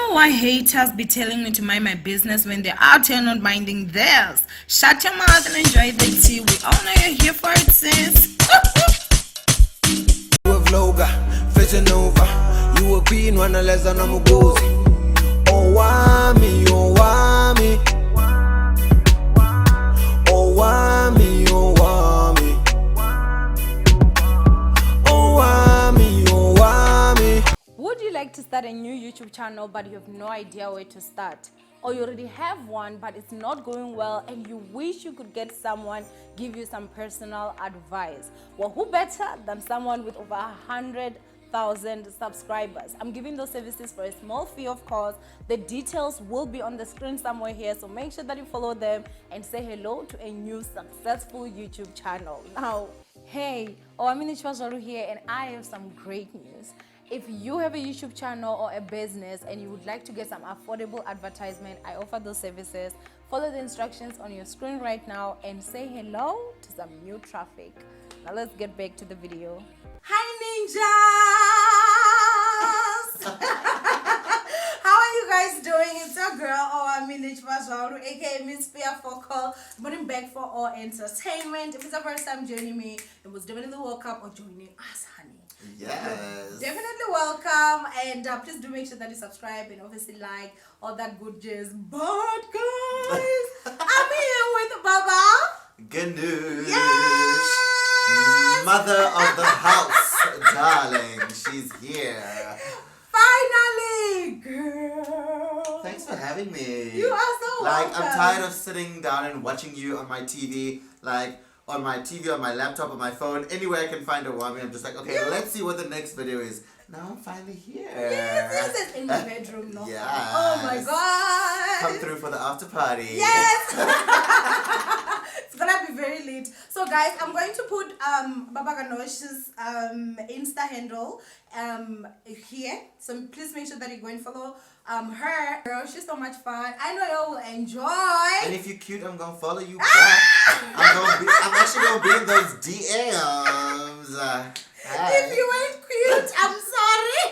know why haters be telling me to mind my business when they're out here not minding theirs. Shut your mouth and enjoy the tea. We all know you're here for it, sis. You were being one less than I'm Owamie, Owamie. Owamie, Owamie. Owamie, Owamie. Would you like to start a new YouTube channel but you have no idea where to start? Or you already have one but it's not going well and you wish you could get someone give you some personal advice? Well, who better than someone with over 100,000 subscribers? I'm giving those services for a small fee, of course. The details will be on the screen somewhere here, so make sure that you follow them and say hello to a new successful YouTube channel. Now, hey, Owamie here, and I have some great news. If you have a YouTube channel or a business and you would like to get some affordable advertisement, I offer those services. Follow the instructions on your screen right now and say hello to some new traffic. Now let's get back to the video. Hi ninjas! How are you guys doing? It's your girl Owamie, aka Miss Pia Focal, putting back for all entertainment. If it's the first time joining me, it was definitely welcome or joining us, honey. Yes. Definitely welcome, and please do make sure that you subscribe and obviously like all that good jazz. But guys, I'm here with Baba Ganoosh. Yes! Mother of the house, darling. She's here. Finally, girl. Thanks for having me. You are so welcome. I'm tired of sitting down and watching you on my TV, on my TV, on my laptop, on my phone, anywhere I can find Owamie. I'm just like, okay, let's see what the next video is. Now I'm finally here. Yes, in the bedroom, no? Yes. Oh my God. Come through for the after party. Yes. It's gonna be very late. So guys, I'm going to put Baba Ganoosh's Insta handle here. So please make sure that you go and follow her. Girl, she's so much fun. I know you will enjoy. And if you're cute, I'm gonna follow you back. I'm actually gonna be in those DMs. If you ain't cute, I'm sorry.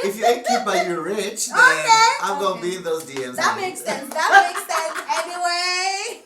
If you ain't cute but you're rich, then I'm gonna be in those DMs. That makes sense. That makes sense. Anyway.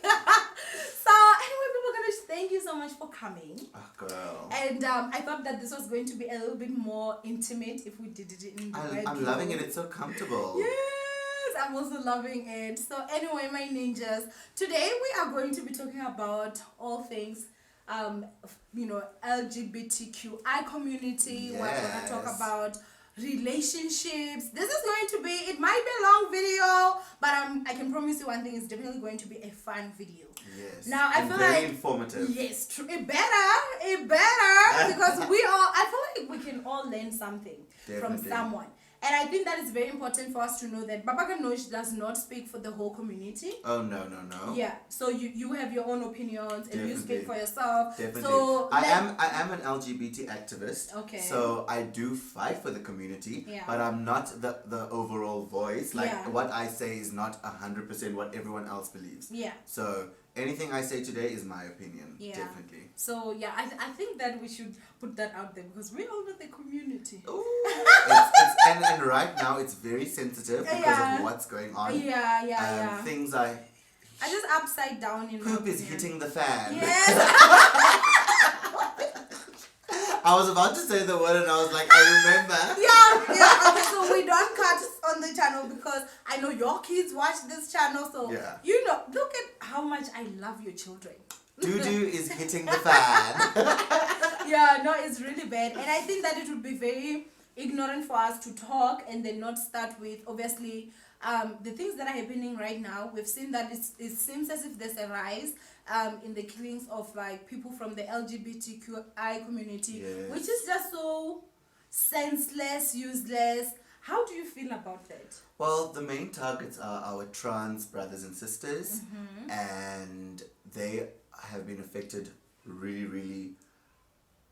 So anyway, Baba Ganoosh, thank you so much for coming. Oh, girl. And I thought that this was going to be a little bit more intimate if we did it in the bedroom. I'm loving it. It's so comfortable. Yes, I'm also loving it. So anyway, my ninjas, today we are going to be talking about all things LGBTQI community. Yes. We're going to talk about relationships. This is going to be, it might be a long video, but I can promise you one thing, it's definitely going to be a fun video. Yes. Now I feel very like informative. Yes, true. It better because I feel like we can all learn something from someone. And I think that is very important for us to know that Baba Ganoosh does not speak for the whole community. Oh, no. Yeah, so you have your own opinions and you speak for yourself. Definitely. So I am an LGBT activist. Okay. So I do fight for the community, but I'm not the overall voice. What I say is not 100% what everyone else believes. Yeah. So anything I say today is my opinion. Yeah. Definitely. So yeah, I think that we should put that out there because we all know the community. Ooh. And right now it's very sensitive because of what's going on. Yeah. Things I just upside down in poop is hitting the fan. Yes. I was about to say the word and I was like, I remember. Yeah. Okay, so we don't cut on the channel because I know your kids watch this channel. So you know, look at how much I love your children. Doo-doo is hitting the fan. Yeah, no, it's really bad. And I think that it would be very ignorant for us to talk and then not start with, obviously, the things that are happening right now. We've seen that it seems as if there's a rise in the killings of like people from the LGBTQI community, which is just so senseless, useless. How do you feel about that? Well, the main targets are our trans brothers and sisters, and they have been affected really, really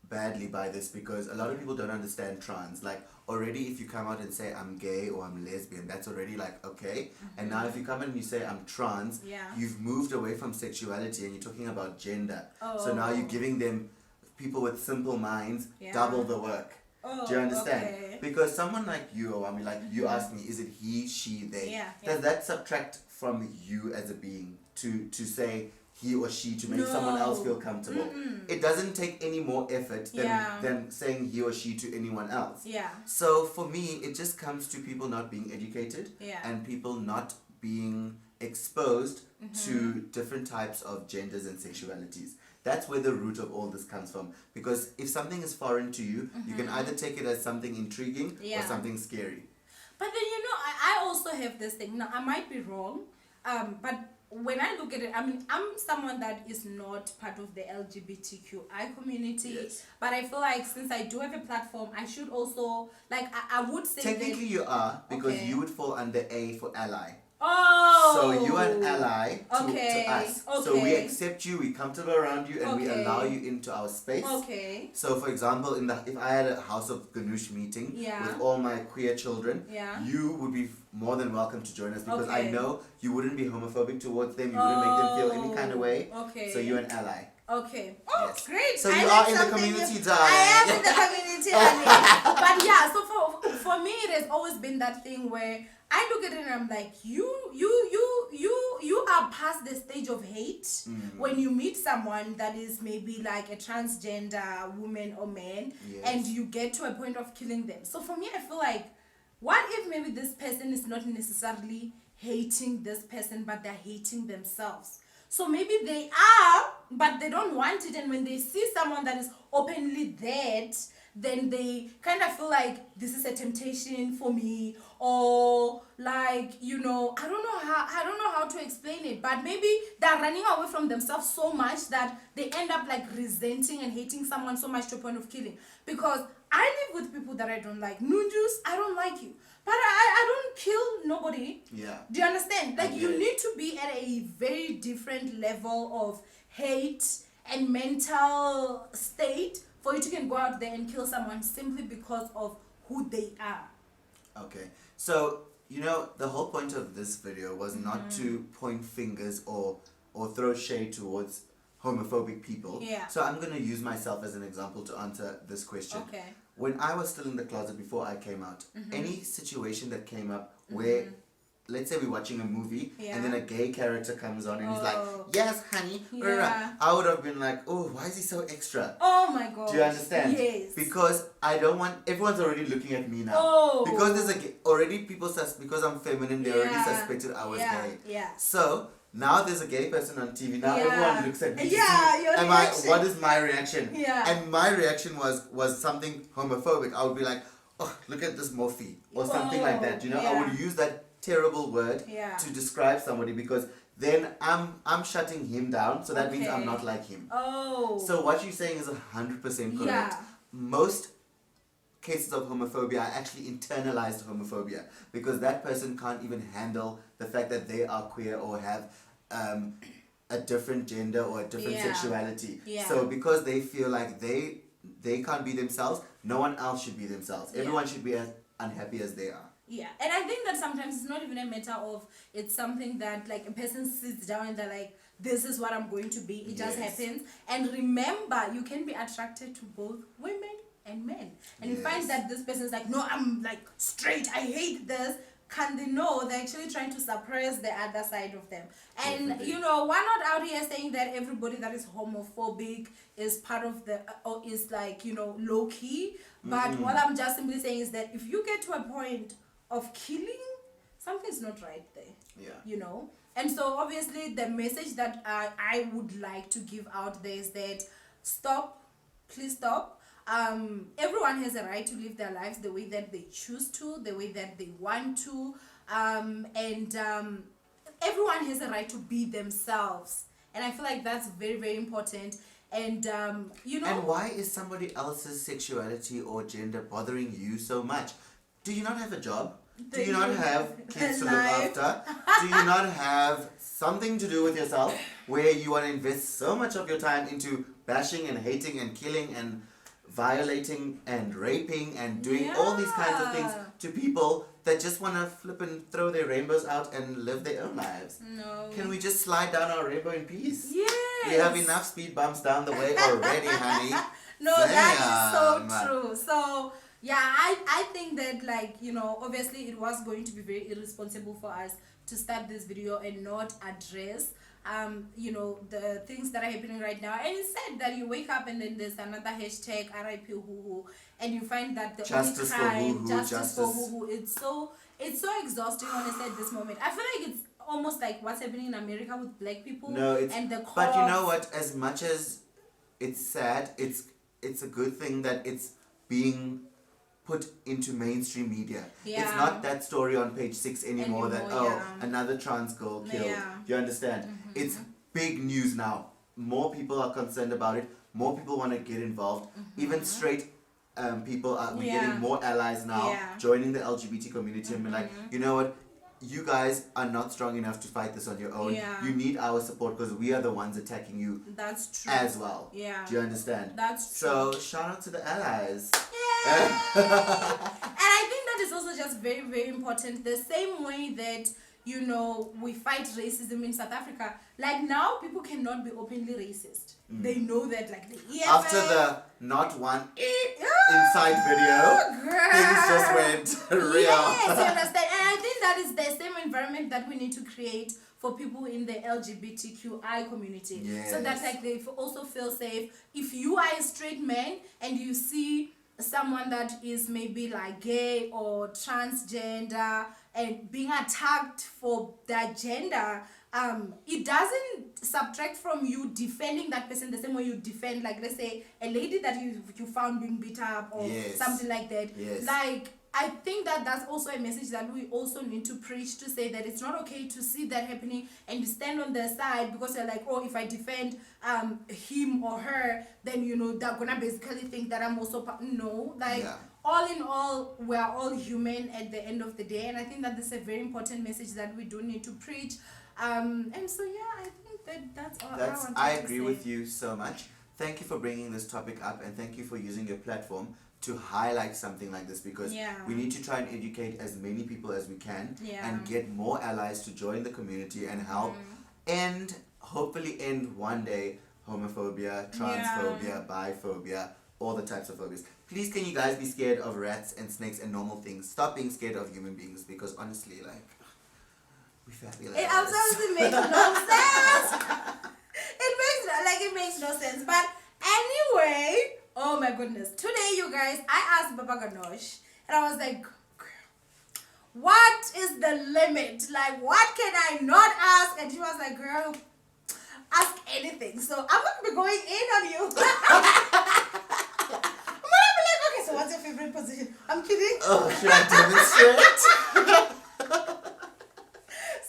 badly by this because a lot of people don't understand trans. Like already if you come out and say I'm gay or I'm lesbian, that's already like okay. And now if you come in and you say I'm trans, you've moved away from sexuality and you're talking about gender. So now you're giving them, people with simple minds, double the work. Oh, Do you understand? okay. Because someone like you, like you asked me, is it he, she, they? Yeah, Does that subtract from you as a being to say he or she to make No. someone else feel comfortable? It doesn't take any more effort than saying he or she to anyone else. Yeah. So for me, it just comes to people not being educated and people not being exposed to different types of genders and sexualities. That's where the root of all this comes from. Because if something is foreign to you, you can either take it as something intriguing or something scary. But then, I also have this thing. Now, I might be wrong, but when I look at it, I mean, I'm someone that is not part of the LGBTQI community. Yes. But I feel like since I do have a platform, I should also, like, I would say Technically you are, because you would fall under A for ally. Oh. So you are an ally to us. Okay. So we accept you, we're comfortable around you, and we allow you into our space. Okay. So for example, if I had a House of Ganoosh meeting with all my queer children, you would be more than welcome to join us because I know you wouldn't be homophobic towards them, you wouldn't make them feel any kind of way. Okay. So you're an ally. Okay. Oh, yes. Great. So you are in the community, darling. I am in the community, darling. But yeah, so for me, it has always been that thing where I look at it and I'm like, you are past the stage of hate when you meet someone that is maybe like a transgender woman or man, and you get to a point of killing them. So for me, I feel like, what if maybe this person is not necessarily hating this person, but they're hating themselves? So maybe they are, but they don't want it. And when they see someone that is openly dead, then they kind of feel like this is a temptation for me, or like, I don't know how to explain it, but maybe they're running away from themselves so much that they end up like resenting and hating someone so much to a point of killing. Because I live with people that I don't like. Nunjus, I don't like you. But I don't kill nobody. Yeah. Do you understand? Like, you need to be at a very different level of hate and mental state for you to can go out there and kill someone simply because of who they are. Okay. So, the whole point of this video was not to point fingers or throw shade towards homophobic people. Yeah. So I'm going to use myself as an example to answer this question. Okay. When I was still in the closet before I came out, any situation that came up where, let's say we're watching a movie and then a gay character comes on and he's like, yes, honey, I would have been like, oh, why is he so extra? Oh my God. Do you understand? Yes. Because I don't want, everyone's already looking at me now. Oh. Because there's already people, because I'm feminine, they already suspected I was gay. Yeah. So, now there's a gay person on TV. Now everyone looks at me. Yeah, your reaction. What is my reaction? Yeah. And my reaction was something homophobic. I would be like, oh, look at this morphe. Or something like that. I would use that terrible word to describe somebody because then I'm shutting him down. So that means I'm not like him. Oh. So what you're saying is 100% correct. Yeah. Most cases of homophobia are actually internalized homophobia because that person can't even handle the fact that they are queer or have a different gender or a different sexuality. Yeah. So because they feel like they can't be themselves, no one else should be themselves. Everyone should be as unhappy as they are. Yeah, and I think that sometimes it's not even a matter of, it's something that like a person sits down and they're like, this is what I'm going to be. It just happens. And remember, you can be attracted to both women and men. And you find that this person is like, no, I'm like straight, I hate this. Can they know they're actually trying to suppress the other side of them? And we're not out here saying that everybody that is homophobic is part of the or is like low key. But what I'm just simply saying is that if you get to a point of killing, something's not right there. Yeah. And so obviously the message that I would like to give out there is that please stop. Everyone has a right to live their lives the way that they choose to, the way that they want to, and everyone has a right to be themselves. And I feel like that's very, very important. And And why is somebody else's sexuality or gender bothering you so much? Do you not have a job? Do you not have kids to look after? Do you not have something to do with yourself where you want to invest so much of your time into bashing and hating and killing and violating and raping and doing all these kinds of things to people that just want to flip and throw their rainbows out and live their own lives? No. Can we just slide down our rainbow in peace? Yes. We have enough speed bumps down the way already, honey. No, that is so true. So Yeah, I think that, like, obviously it was going to be very irresponsible for us to start this video and not address the things that are happening right now. And it's sad that you wake up and then there's another hashtag RIP hoo hoo, and you find that the Justice only crime, for hoo-hoo, justice for hoo hoo, it's so exhausting, honestly, at this moment. I feel like it's almost like what's happening in America with black people. No, it's and the cops. but you know what? As much as it's sad, it's a good thing that it's being put into mainstream media. Yeah. It's not that story on page 6 anymore that yeah. another trans girl killed. Yeah. You understand? It's big news now. More people are concerned about it. More people want to get involved. Even straight people are we're getting more allies now, Yeah. joining the LGBT community and be like, you know what? You guys are not strong enough to fight this on your own. Yeah. You need our support because we are the ones attacking you That's true. as well. Yeah. Do you understand? That's So shout out to the allies. And I think that is also just very, very important. The same way that, we fight racism in South Africa. Like, now people cannot be openly racist. They know that, like, the EFF. After the not one inside video, Girl. things just went real. Yes, you understand. And I think that is the same environment that we need to create for people in the LGBTQI community. Yes. So that, like, they also feel safe. If you are a straight man and you see someone that is maybe like gay or transgender and being attacked for their gender, it doesn't subtract from you defending that person the same way you defend, like, let's say, a lady that you found being beat up or something like that. Yes. Like, I think that that's also a message that we also need to preach, to say that it's not okay to see that happening and you stand on their side because you're like, oh, if I defend him or her, then, they're gonna basically think that I'm also no, like, all in all, we're all human at the end of the day. And I think that this is a very important message that we do need to preach. And so, yeah, I think that's all I agree with you so much. Thank you for bringing this topic up, and thank you for using your platform to highlight something like this, because we need to try and educate as many people as we can and get more allies to join the community and help hopefully end one day homophobia, transphobia, biphobia, all the types of phobias. Please, can you guys be scared of rats and snakes and normal things? Stop being scared of human beings, because honestly, like, we fabulous. It absolutely makes no sense. It makes no sense. But anyway, oh my goodness. Today, you guys, I asked Baba Ganoosh, and I was like, what is the limit? Like, what can I not ask? And she was like, girl, ask anything. So I'm going to be going in on you. I'm going to be like, okay, so what's your favorite position? I'm kidding. Oh, should I demonstrate?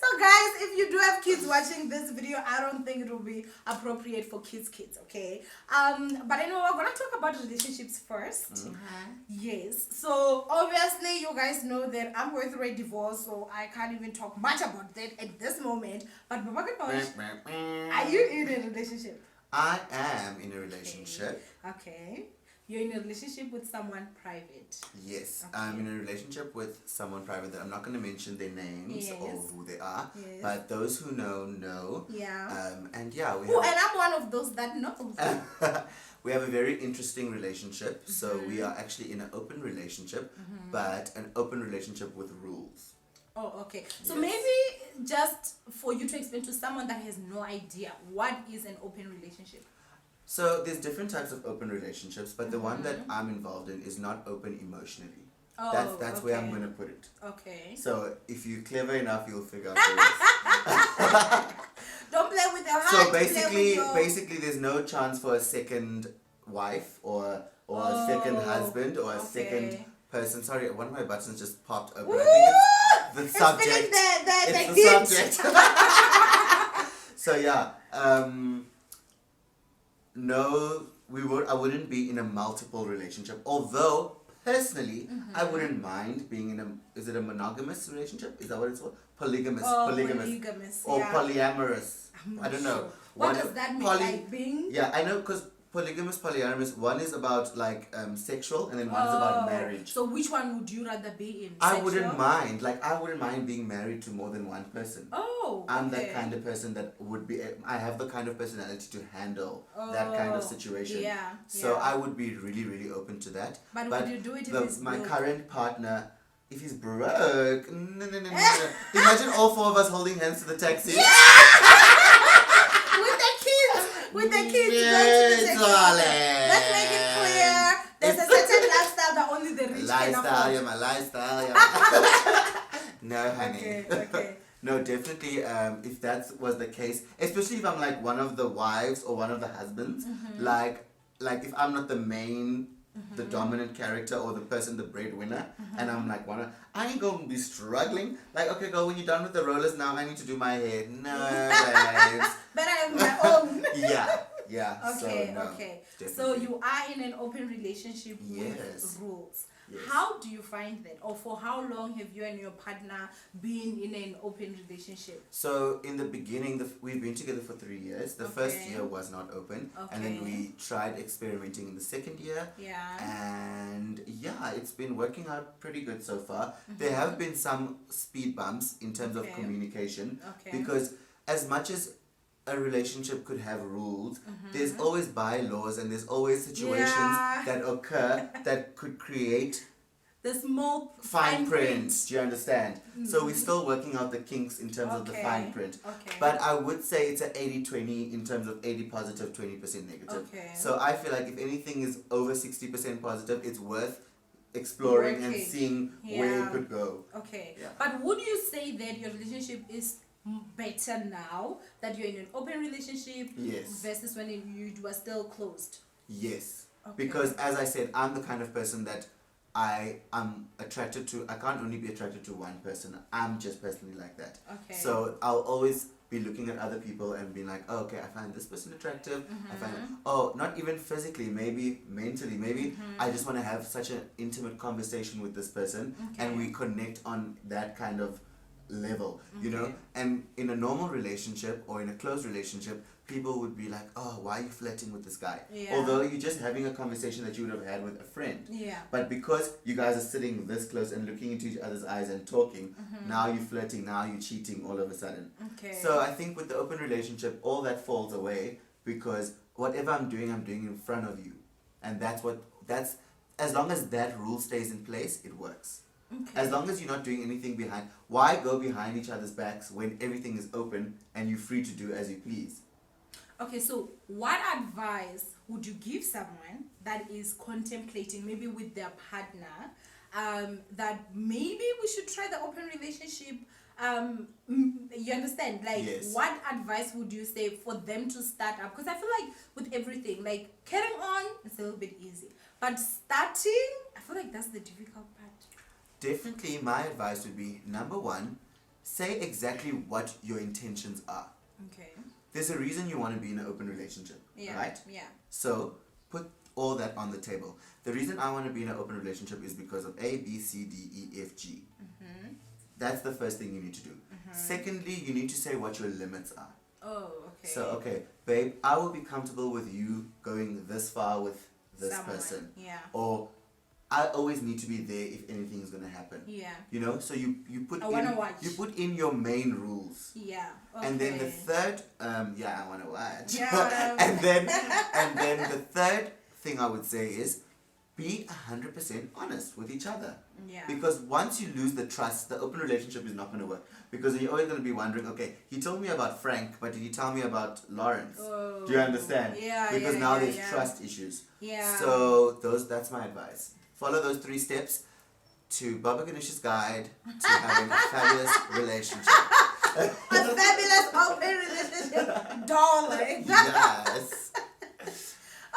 So guys, if you do have kids watching this video, I don't think it will be appropriate for kids, okay? But anyway, we're gonna talk about relationships first. Yes. So obviously, you guys know that I'm going through a divorce, so I can't even talk much about that at this moment. But Baba Ganoosh, are you in a relationship? I am in a relationship. Okay. You're in a relationship with someone private. Yes, okay. I'm in a relationship with someone private that I'm not going to mention their names or who they are, but those who know. Yeah. And yeah, and I'm one of those that knows. We have a very interesting relationship. So we are actually in an open relationship, but an open relationship with rules. Oh, okay. So maybe just for you to explain to someone that has no idea, what is an open relationship? So there's different types of open relationships, but the one that I'm involved in is not open emotionally. Oh, that's where I'm going to put it. Okay. So if you're clever enough, you'll figure out this. Don't play with your heart. So basically there's no chance for a second wife or a second husband or a second person. Sorry, one of my buttons just popped open. Woo! I think it's the subject. It's the subject. So yeah, no, I wouldn't be in a multiple relationship. Although personally, I wouldn't mind being in is it a monogamous relationship? Is that what it's called? Polygamous. Or polyamorous. I don't know. What does that mean? Like being? Yeah, I know, because polygamous, polyamorous. One is about like sexual, and then one is about marriage. So which one would you rather be in? I wouldn't mind. Like, I wouldn't mind being married to more than one person. Oh, I'm that kind of person that would be. I have the kind of personality to handle that kind of situation. Yeah. So I would be really, really open to that. But would you do it if he's my broke? current partner, if he's broke, no. Imagine all four of us holding hands to the taxi. With the kids Yes, going to the darling. Let's make it clear. There's a certain lifestyle that only the rich can afford. My lifestyle, yeah. No, honey. Okay. No, definitely. If that was the case, especially if I'm like one of the wives or one of the husbands, like if I'm not the main, the dominant character or the person, the breadwinner, and I'm like I ain't gonna be struggling. Like, okay, girl, when you're done with the rollers, now I need to do my hair. No, babes. But I have my own. Yeah. Okay, so, no, okay. definitely. So you are in an open relationship with rules. Yes. How do you find that? Or for how long have you and your partner been in an open relationship? So in the beginning, we've been together for 3 years. The first year was not open. And then we tried experimenting in the second year. Yeah. And yeah, it's been working out pretty good so far. There have been some speed bumps in terms of communication. Because as much as a relationship could have rules, there's always bylaws and there's always situations that occur that could create the small fine print. Do you understand? So we're still working out the kinks in terms of the fine print. But I would say it's an 80-20 in terms of 80 positive, 20% negative. So I feel like if anything is over 60% positive, it's worth exploring and seeing where it could go. Yeah. But would you say that your relationship is better now that you're in an open relationship versus when you were still closed? Yes. Because as I said, I'm the kind of person that I am attracted to. I can't only be attracted to one person. I'm just personally like that. So I'll always be looking at other people and being like, oh, okay, I find this person attractive. I find, not even physically, maybe mentally, maybe I just want to have such an intimate conversation with this person and we connect on that kind of level, you know. And in a normal relationship or in a close relationship, people would be like, oh, why are you flirting with this guy? Although you're just having a conversation that you would have had with a friend. But because you guys are sitting this close and looking into each other's eyes and talking, now you're flirting, now you're cheating all of a sudden. So I think with the open relationship, all that falls away because whatever I'm doing in front of you. And that's as long as that rule stays in place, it works. As long as you're not doing anything behind, why go behind each other's backs when everything is open and you're free to do as you please? Okay, so what advice would you give someone that is contemplating, maybe with their partner, that maybe we should try the open relationship? You understand? Like, what advice would you say for them to start up? Because I feel like with everything, like carrying on, it's a little bit easy. But starting, I feel like that's the difficult part. Definitely, my advice would be, number one, say exactly what your intentions are. There's a reason you want to be in an open relationship, right? So, put all that on the table. The reason I want to be in an open relationship is because of A, B, C, D, E, F, G. That's the first thing you need to do. Secondly, you need to say what your limits are. So, okay, babe, I will be comfortable with you going this far with this person. Or I always need to be there if anything is gonna happen. You know, so you put in your main rules. And then the third, I wanna watch. and then the third thing I would say is be 100% honest with each other. Because once you lose the trust, the open relationship is not gonna work. Because you're always gonna be wondering, okay, he told me about Frank, but did he tell me about Lawrence? Do you understand? Because now there's trust issues. So that's my advice. Follow those 3 steps to Baba Ganoosh's guide to having a fabulous relationship. A fabulous open relationship, darling. Yes.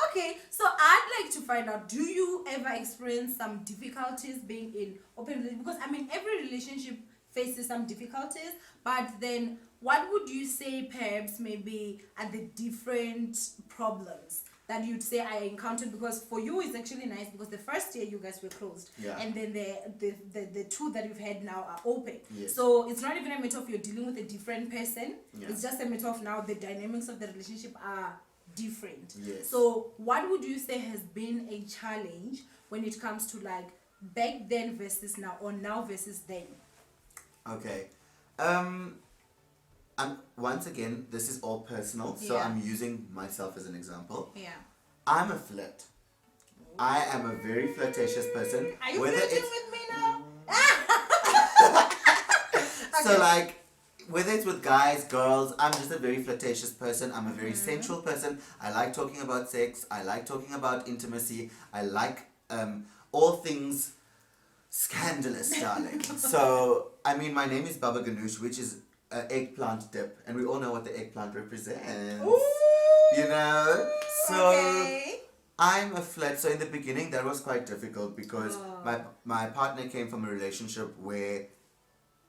Okay, so I'd like to find out, do you ever experience some difficulties being in open relationship? Because I mean, every relationship faces some difficulties, but then what would you say perhaps maybe are the different problems that you'd say I encountered? Because for you it's actually nice because the first year you guys were closed, and then the 2 that you've had now are open. So it's not even a matter of you're dealing with a different person. It's just a matter of now the dynamics of the relationship are different. Yes. So what would you say has been a challenge when it comes to like back then versus now, or now versus then? Okay. Once again, this is all personal, so Yeah. I'm using myself as an example. Yeah. I'm a flirt. I am a very flirtatious person. Are you whether flirting it's with me now? So like, whether it's with guys, girls, I'm just a very flirtatious person. I'm a very sensual person. I like talking about sex. I like talking about intimacy. I like all things scandalous, darling. So, I mean, my name is Baba Ganoosh, which is eggplant dip, and we all know what the eggplant represents. Ooh, You know? So, okay. I'm a flirt. So in the beginning, that was quite difficult because Oh. my partner came from a relationship where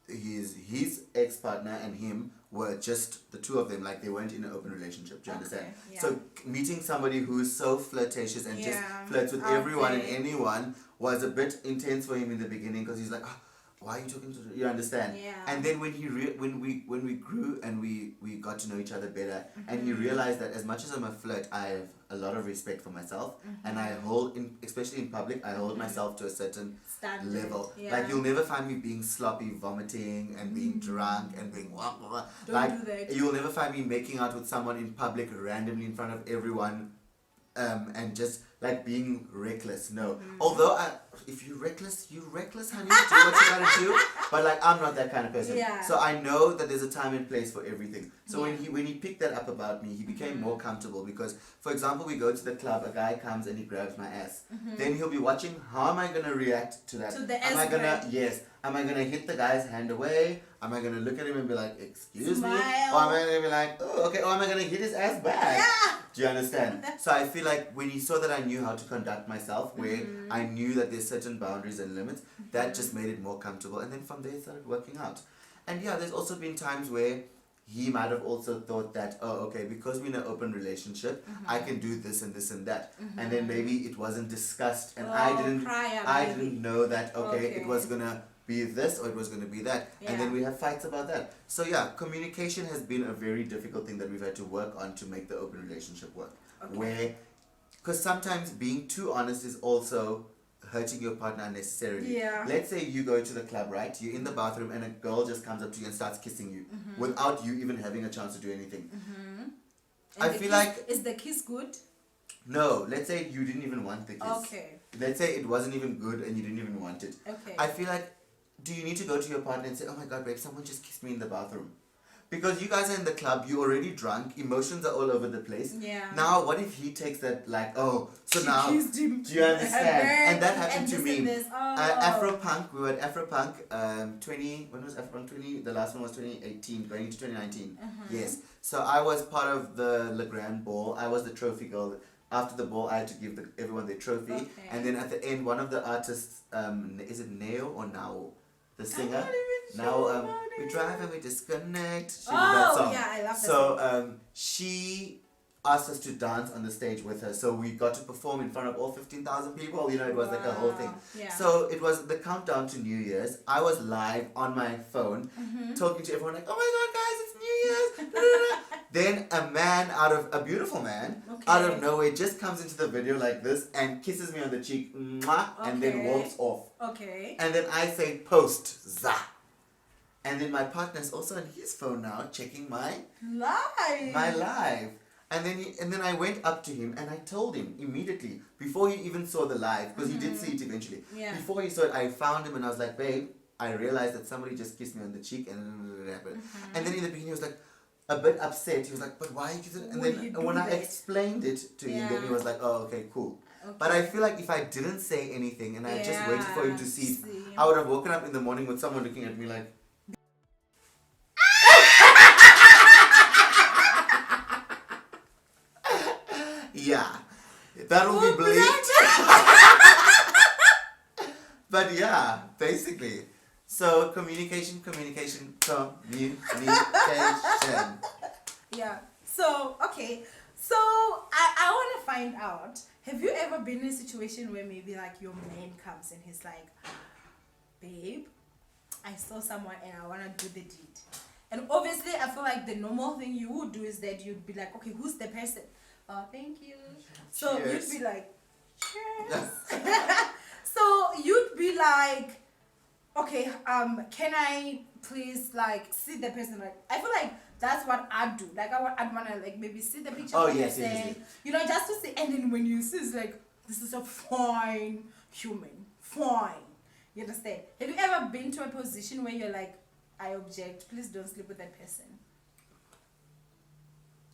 his ex-partner and him were just the two of them, like they weren't in an open relationship. Do you understand? Yeah. So meeting somebody who's so flirtatious and just Yeah, flirts with out everyone and there. anyone was a bit intense for him in the beginning because he's like, "Ah, why are you talking to?" You understand? Yeah. And then when when we grew and we got to know each other better, and he realized that as much as I'm a flirt, I have a lot of respect for myself, and I hold, especially in public, I hold myself to a certain Standard, level. yeah. Like you'll never find me being sloppy, vomiting, and being drunk and being blah, blah, blah. Don't Like do that. you'll never find me making out with someone in public randomly in front of everyone, and just like being reckless. No. Although if you're reckless, honey. Do what you gotta do. But like I'm not that kind of person. Yeah. So I know that there's a time and place for everything. So Yeah. when he picked that up about me, he became more comfortable because, for example, we go to the club, a guy comes and he grabs my ass. Then he'll be watching. How am I gonna react to that? To the am ass I gonna grab. yes? Am I gonna hit the guy's hand away? Am I gonna look at him and be like, excuse me? Smile. Or am I gonna be like, oh, okay? Or am I gonna hit his ass back? Yeah. Do you understand? So I feel like when he saw that I knew how to conduct myself, where I knew that there's certain boundaries and limits, that just made it more comfortable. And then from there it started working out. And yeah, there's also been times where he might have also thought that, oh, okay, because we're in an open relationship, I can do this and this and that. And then maybe it wasn't discussed, and I Prior, didn't know that, okay, Okay. it was gonna be this or it was gonna be that. And then Yeah. we have fights about that. So yeah, communication has been a very difficult thing that we've had to work on to make the open relationship work. Okay. Because sometimes being too honest is also hurting your partner unnecessarily. Yeah. Let's say you go to the club, right? You're in the bathroom and a girl just comes up to you and starts kissing you without you even having a chance to do anything. I feel like is the kiss good? no, let's say you didn't even want the kiss. Okay. Let's say it wasn't even good and you didn't even want it. Okay. I feel like, do you need to go to your partner and say, oh my god, babe, someone just kissed me in the bathroom? Because you guys are in the club, you're already drunk, emotions are all over the place. Yeah. Now, what if he takes that like, oh, so She now, kissed him. do you understand? And that And happened to this me. and this. Oh. Afropunk, we were at Afropunk, when was Afropunk 20? The last one was 2018, going into 2019. Yes. So I was part of the Le Grand Ball. I was the trophy girl. After the ball, I had to give everyone their trophy. Okay. And then at the end, one of the artists, is it Neo or Nao? The singer? not even Now, sure about we it. drive and we disconnect. She did Oh, that song. yeah, I love that So, she asked us to dance on the stage with her. So we got to perform in front of all 15,000 people. You know, it was like a whole thing. Yeah. So it was the countdown to New Year's. I was live on my phone talking to everyone like, oh my god, guys, it's New Year's. Da, da, da. Then a man a beautiful man, out of Okay. nowhere, just comes into the video like this and kisses me on the cheek, mwah, and then Okay. walks off. Okay. And then I say post, za. And then my partner's also on his phone now, checking my Live. live. And then I went up to him and I told him immediately, before he even saw the live, because he did see it eventually. Yeah. Before he saw it, I found him and I was like, babe, I realized that somebody just kissed me on the cheek and it happened. And then in the beginning he was like a bit upset. He was like, but why are you kissing? And Would then you do when I that? explained it to him, then he Yeah. was like, oh, okay, cool. Okay. But I feel like if I didn't say anything and I just waited for him to see it, see. I would have woken up in the morning with someone looking at me like, yeah, that will be bleeped. But yeah, basically. So communication. Yeah. So, okay. So, I want to find out, have you ever been in a situation where maybe like your man comes and he's like, babe, I saw someone and I want to do the deed. And obviously, I feel like the normal thing you would do is that you'd be like, okay, who's the person? Oh, thank you. So Cheers. you'd be like, cheers. So you'd be like, okay, can I please like see the person? Like, I feel like that's what I'd do. Like, I'd wanna like maybe see the picture of the yes, person, yes. you know, just to see. And then when you see, it's like, this is a fine human, fine. You understand? Have you ever been to a position where you're like, I object, please don't sleep with that person?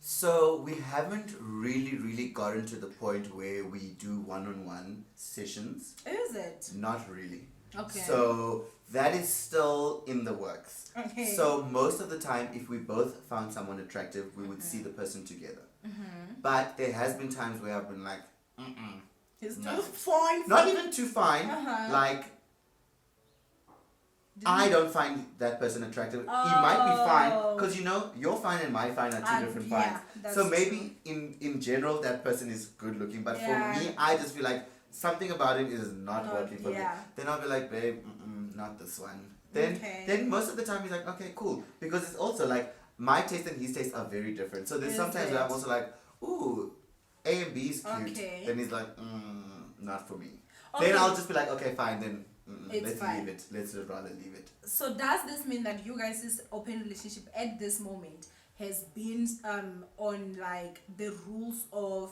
So we haven't really gotten to the point where we do one-on-one sessions. Is it? Not really. Okay. So that is still in the works. Okay. So most of the time, if we both found someone attractive, we would see the person together. But there has been times where I've been like, It's no. too fine. Not even too fine. Like, I don't find that person attractive. He might be fine because you know your fine and my fine are two different fines. So maybe in general that person is good looking, but for me, I just feel like something about him is not working for me. Then I'll be like, babe, not this one. Then most of the time he's like, okay, cool, because it's also like my taste and his taste are very different. So there's sometimes where I'm also like, ooh, A and B is cute. Okay. Then he's like, not for me. Then I'll just be like, okay, fine, then. Let's fine. leave it. Let's just rather leave it. So does this mean that you guys' open relationship at this moment has been on like the rules of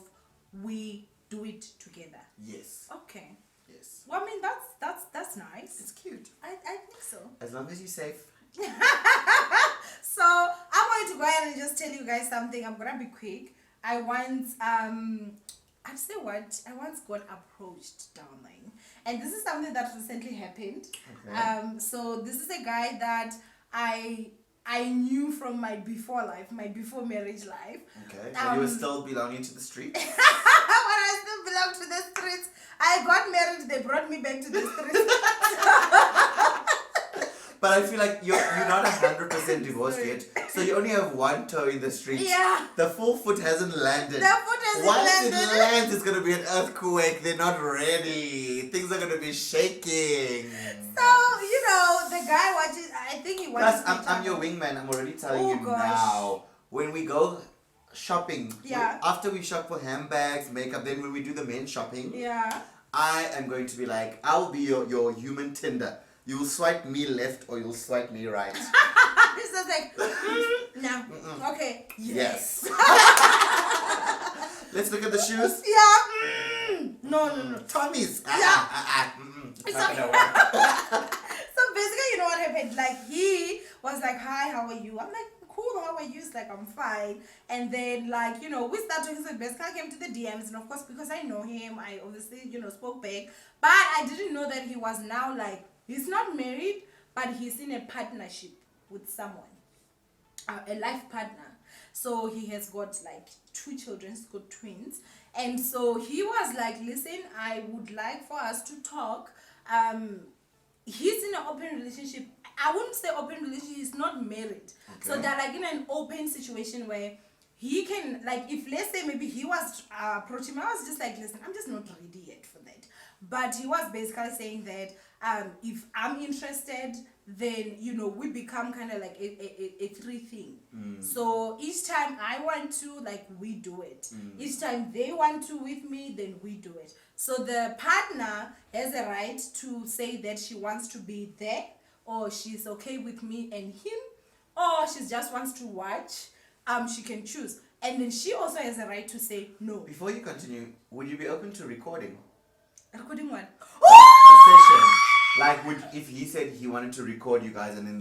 we do it together? Yes. Okay. Yes. Well, I mean that's nice. It's cute. I think so. As long as you're safe. So I'm going to go ahead and just tell you guys something. I'm gonna be quick. I once got approached down the line, and this is something that recently happened. Okay. So this is a guy that I knew from my before marriage life. Okay. So you were still belonging to the street? When I still belong to the streets, I got married. They brought me back to the streets. But I feel like you're not 100% divorced yet, so you only have one toe in the street. Yeah. The full foot hasn't landed. The foot hasn't Once landed. it lands, it's gonna be an earthquake. They're not ready. Things are gonna be shaking. So you know the guy watches. I think he watches. Plus, I'm your wingman. I'm already telling you gosh. now. When we go shopping, Yeah. after we shop for handbags, makeup, then when we do the men's shopping, Yeah. I am going to be like, I'll be your human Tinder. You will swipe me left or you'll swipe me right. This is like no. Okay. Yes. Let's look at the shoes. Yeah. No. Tommy's. Yeah. It's not gonna work. So basically, you know what happened? Like he was like, "Hi, how are you?" I'm like, "Cool, how are you?" It's like, "I'm fine." And then like you know we started talking. So basically, I came to the DMs, and of course because I know him, I obviously spoke back. But I didn't know that he was now like he's not married, but he's in a partnership with someone, a life partner. So he has got like 2 children, he's got twins. And so he was like, listen, I would like for us to talk. He's in an open relationship. I wouldn't say open relationship, he's not married. So they're like in an open situation where he can, like, if let's say maybe he was approaching me, I was just like, listen, I'm just not ready yet for that. But he was basically saying that if I'm interested, then we become kind of like a 3 thing. So each time I want to, like, we do it. Each time they want to with me, then we do it. So the partner has a right to say that she wants to be there, or she's okay with me and him, or she just wants to watch. She can choose. And then she also has a right to say no. Before you continue, would you be open to recording? Recording what? A session. Like, if he said he wanted to record you guys and then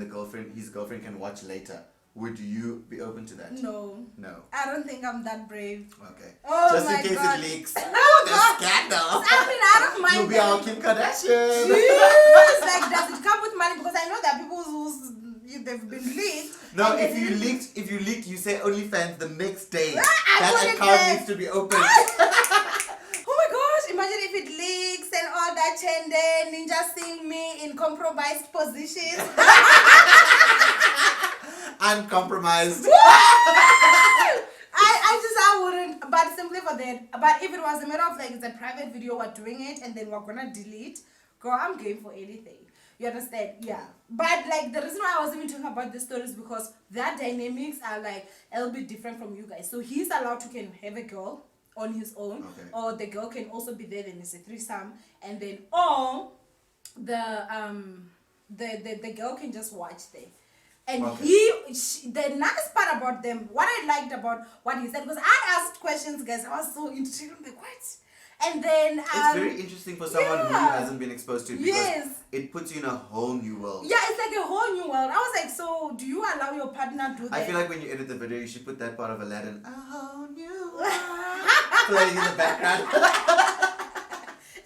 his girlfriend can watch later, would you be open to that? No. No. I don't think I'm that brave. Okay. Oh Just my in case God. it leaks. Oh The God. scandal. I've been out of my You'll be our Kim Kardashian. Jeez, like, does it come with money? Because I know there are people they've been leaked. No, if you leaked, you say OnlyFans the next day. I That wouldn't account get- needs to be opened. Oh my gosh, imagine if it leaks and all that, and then Ninja seeing me in compromised positions. Uncompromised. I wouldn't, but simply for that. But if it was a matter of like it's a private video, we're doing it and then we're gonna delete, girl, I'm game for anything. You understand? Yeah. But like the reason why I was even talking about this story is because their dynamics are like a little bit different from you guys. So he's allowed to can have a girl on his own, Okay. or the girl can also be there, then it's a threesome, and then or the girl can just watch there. And Okay. the nice part about them, what I liked about what he said, because I asked questions, guys, I was so intrigued, I'm like, what? And then it's very interesting for someone who yeah. hasn't been exposed to it, because Yes. it puts you in a whole new world. Yeah, it's like a whole new world. I was like, so do you allow your partner to do that? I feel like when you edit the video, you should put that part of Aladdin, a whole new world, playing in the background.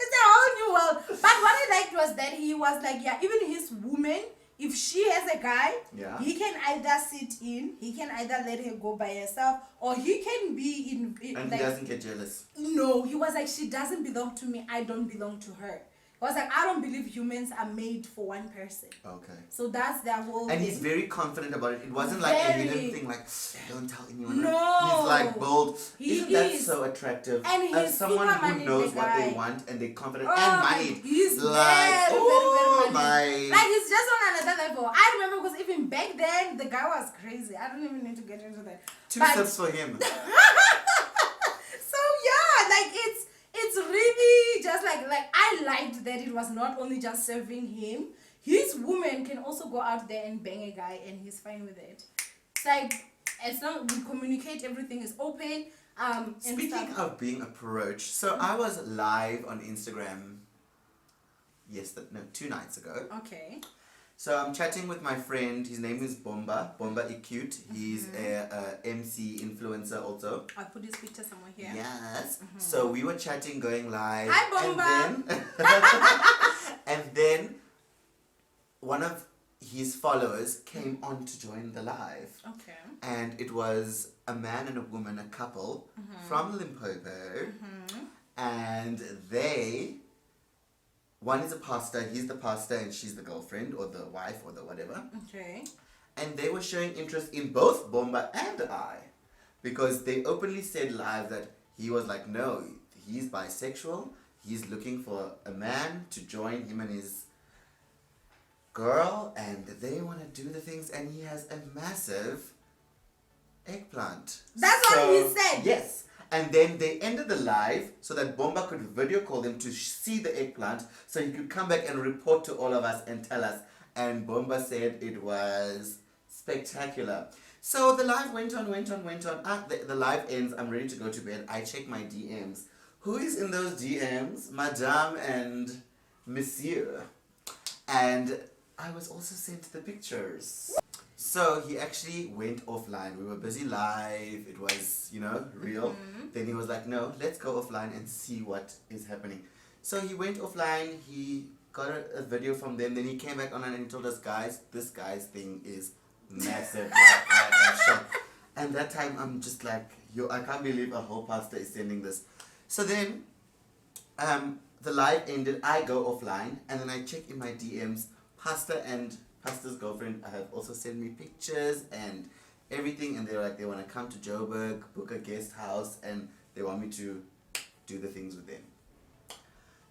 It's a whole new world. But what I liked was that he was like, yeah, even his woman, if she has a guy, Yeah. he can either sit in, he can either let her go by herself, or he can be in And like, he doesn't get jealous. no, he was like, she doesn't belong to me, I don't belong to her. He was like, I don't believe humans are made for one person. Okay. So that's their whole And thing. he's very confident about it. It wasn't like a hidden Very. thing, like, don't tell anyone. No. He's like bold. He Isn't that is. so attractive? And As he's someone super who money, knows the what they guy. want and they're confident Oh, and money. he's like, very, oh very my. Like, he's just on another level. I remember because even back then, the guy was crazy. I don't even need to get into that. Two But- steps for him. So yeah, like it's really just like I liked that it was not only just serving him. His woman can also go out there and bang a guy, and he's fine with it. It's like as long as we communicate, everything is open. And Speaking stuff. of being approached, so I was live on Instagram 2 nights ago. Okay. So I'm chatting with my friend. His name is Bomba Icute. He's a MC influencer also. I'll put this picture somewhere here. Yes. So we were chatting, going live. Hi, Bomba. And then one of his followers came on to join the live. Okay. And it was a man and a woman, a couple from Limpopo. And one is a pastor, he's the pastor, and she's the girlfriend or the wife or the whatever. Okay. And they were showing interest in both Bomba and I, because they openly said live that he was like, no, he's bisexual. He's looking for a man to join him and his girl, and they want to do the things, and he has a massive eggplant. That's what he said. Yes. And then they ended the live so that Bomba could video call them to see the eggplant, so he could come back and report to all of us and tell us. And Bomba said it was spectacular. So the live went on. The live ends. I'm ready to go to bed. I check my DMs. Who is in those DMs? Madame and Monsieur. And I was also sent the pictures. So he actually went offline. We were busy live. It was, real. Then he was like, no, let's go offline and see what is happening. So he went offline. He got a video from them. Then he came back on and he told us, guys, this guy's thing is massive. I am shocked. And that time I'm just like, I can't believe a whole pastor is sending this. So then the live ended. I go offline and then I check in my DMs. Pastor and pastor's girlfriend have also sent me pictures and everything, and they're like, they want to come to Joburg, book a guest house, and they want me to do the things with them.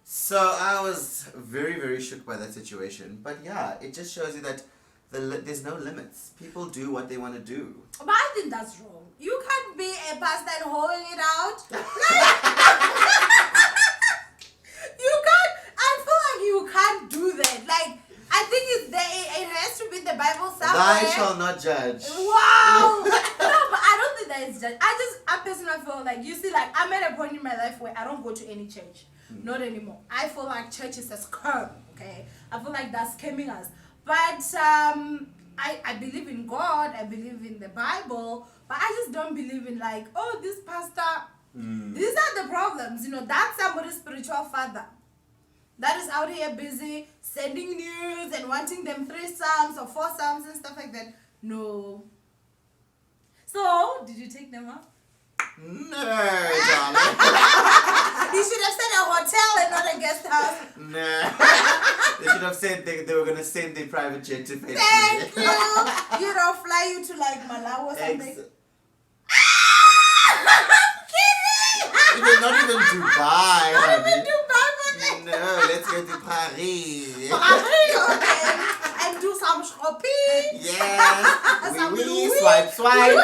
So I was very, very shook by that situation. But yeah, it just shows you that there's no limits. People do what they want to do. But I think that's wrong. You can't be a pastor and holding it out. You can't. I feel like you can't do that. Like, I think it has to be the Bible somewhere. Thou shalt not judge. Wow. No, but I don't think that is judge. I personally feel like, you see, like, I'm at a point in my life where I don't go to any church. Not anymore. I feel like church is a scam. Okay. I feel like that's scamming us. But I believe in God. I believe in the Bible. But I just don't believe in like, oh, this pastor. These are the problems. That's somebody's spiritual father that is out here busy sending news and wanting them 3 psalms or 4 psalms and stuff like that. No. So, did you take them up? No, darling. You should have said a hotel and not a guest house. No. They should have said they were going to send their private jet to fetch Thank me. you. Fly you to like Malawi or something. It was not even Dubai. Not even honey. Dubai for that. No, let's go to Paris. Okay. And do some shopping. Yes. Some Oui, Louis. swipe.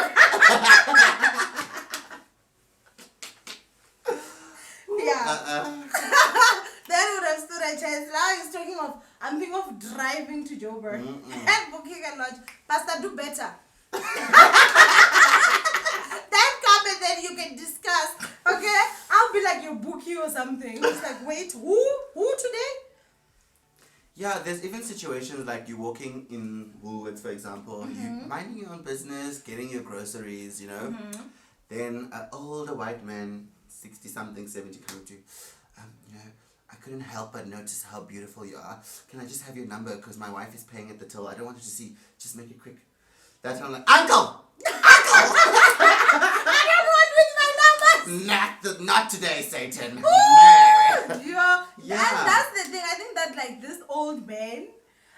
Joburg and booking a lodge. Pastor, do better. Then come and then you can discuss. Okay? I'll be like your bookie or something. It's like, wait, who today? Yeah, there's even situations like you walking in Woolworths, for example, you minding your own business, getting your groceries, you know. Then an older white man, 60 something, 70, coming to you, you know, I couldn't help but notice how beautiful you are. Can I just have your number? Because my wife is paying at the till. I don't want her to see. Just make it quick. That's when I'm like, Uncle! I don't want with my numbers. Not today, Satan. No. Yeah. Yeah. And that's the thing. I think that like this old man,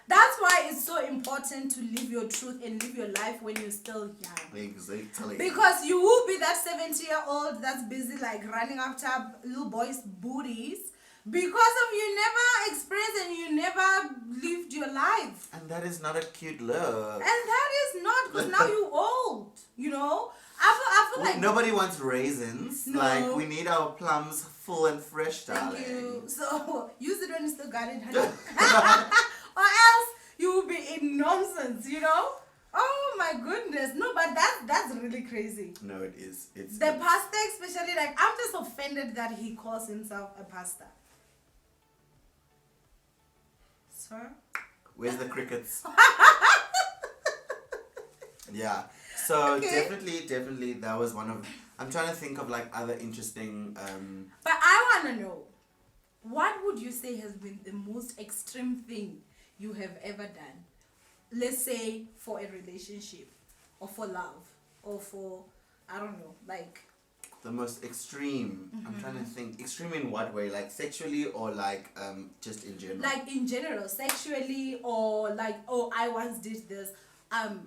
that's why it's so important to live your truth and live your life when you're still young. Exactly. Because you will be that 70-year-old that's busy like running after little boys' booties because of you never experienced and you never lived your life. And that is not a cute look. And that is not, because now you're old, you know? I feel like... Nobody wants raisins. No. Like, we need our plums full and fresh, darling. Thank you. So, use it when you still got it, honey. Or else you will be in nonsense, you know? Oh my goodness. No, but that's really crazy. No, it is. It's The pastor especially, like, I'm just offended that he calls himself a pastor. Sir? Where's the crickets? Yeah. So Okay. definitely that was one of... I'm trying to think of like other interesting... But I want to know, what would you say has been the most extreme thing you have ever done? Let's say for a relationship, or for love, or for, I don't know, like... The most extreme. I'm trying to think. Extreme in what way? Like sexually or like just in general? Like in general, sexually, or like, oh, I once did this.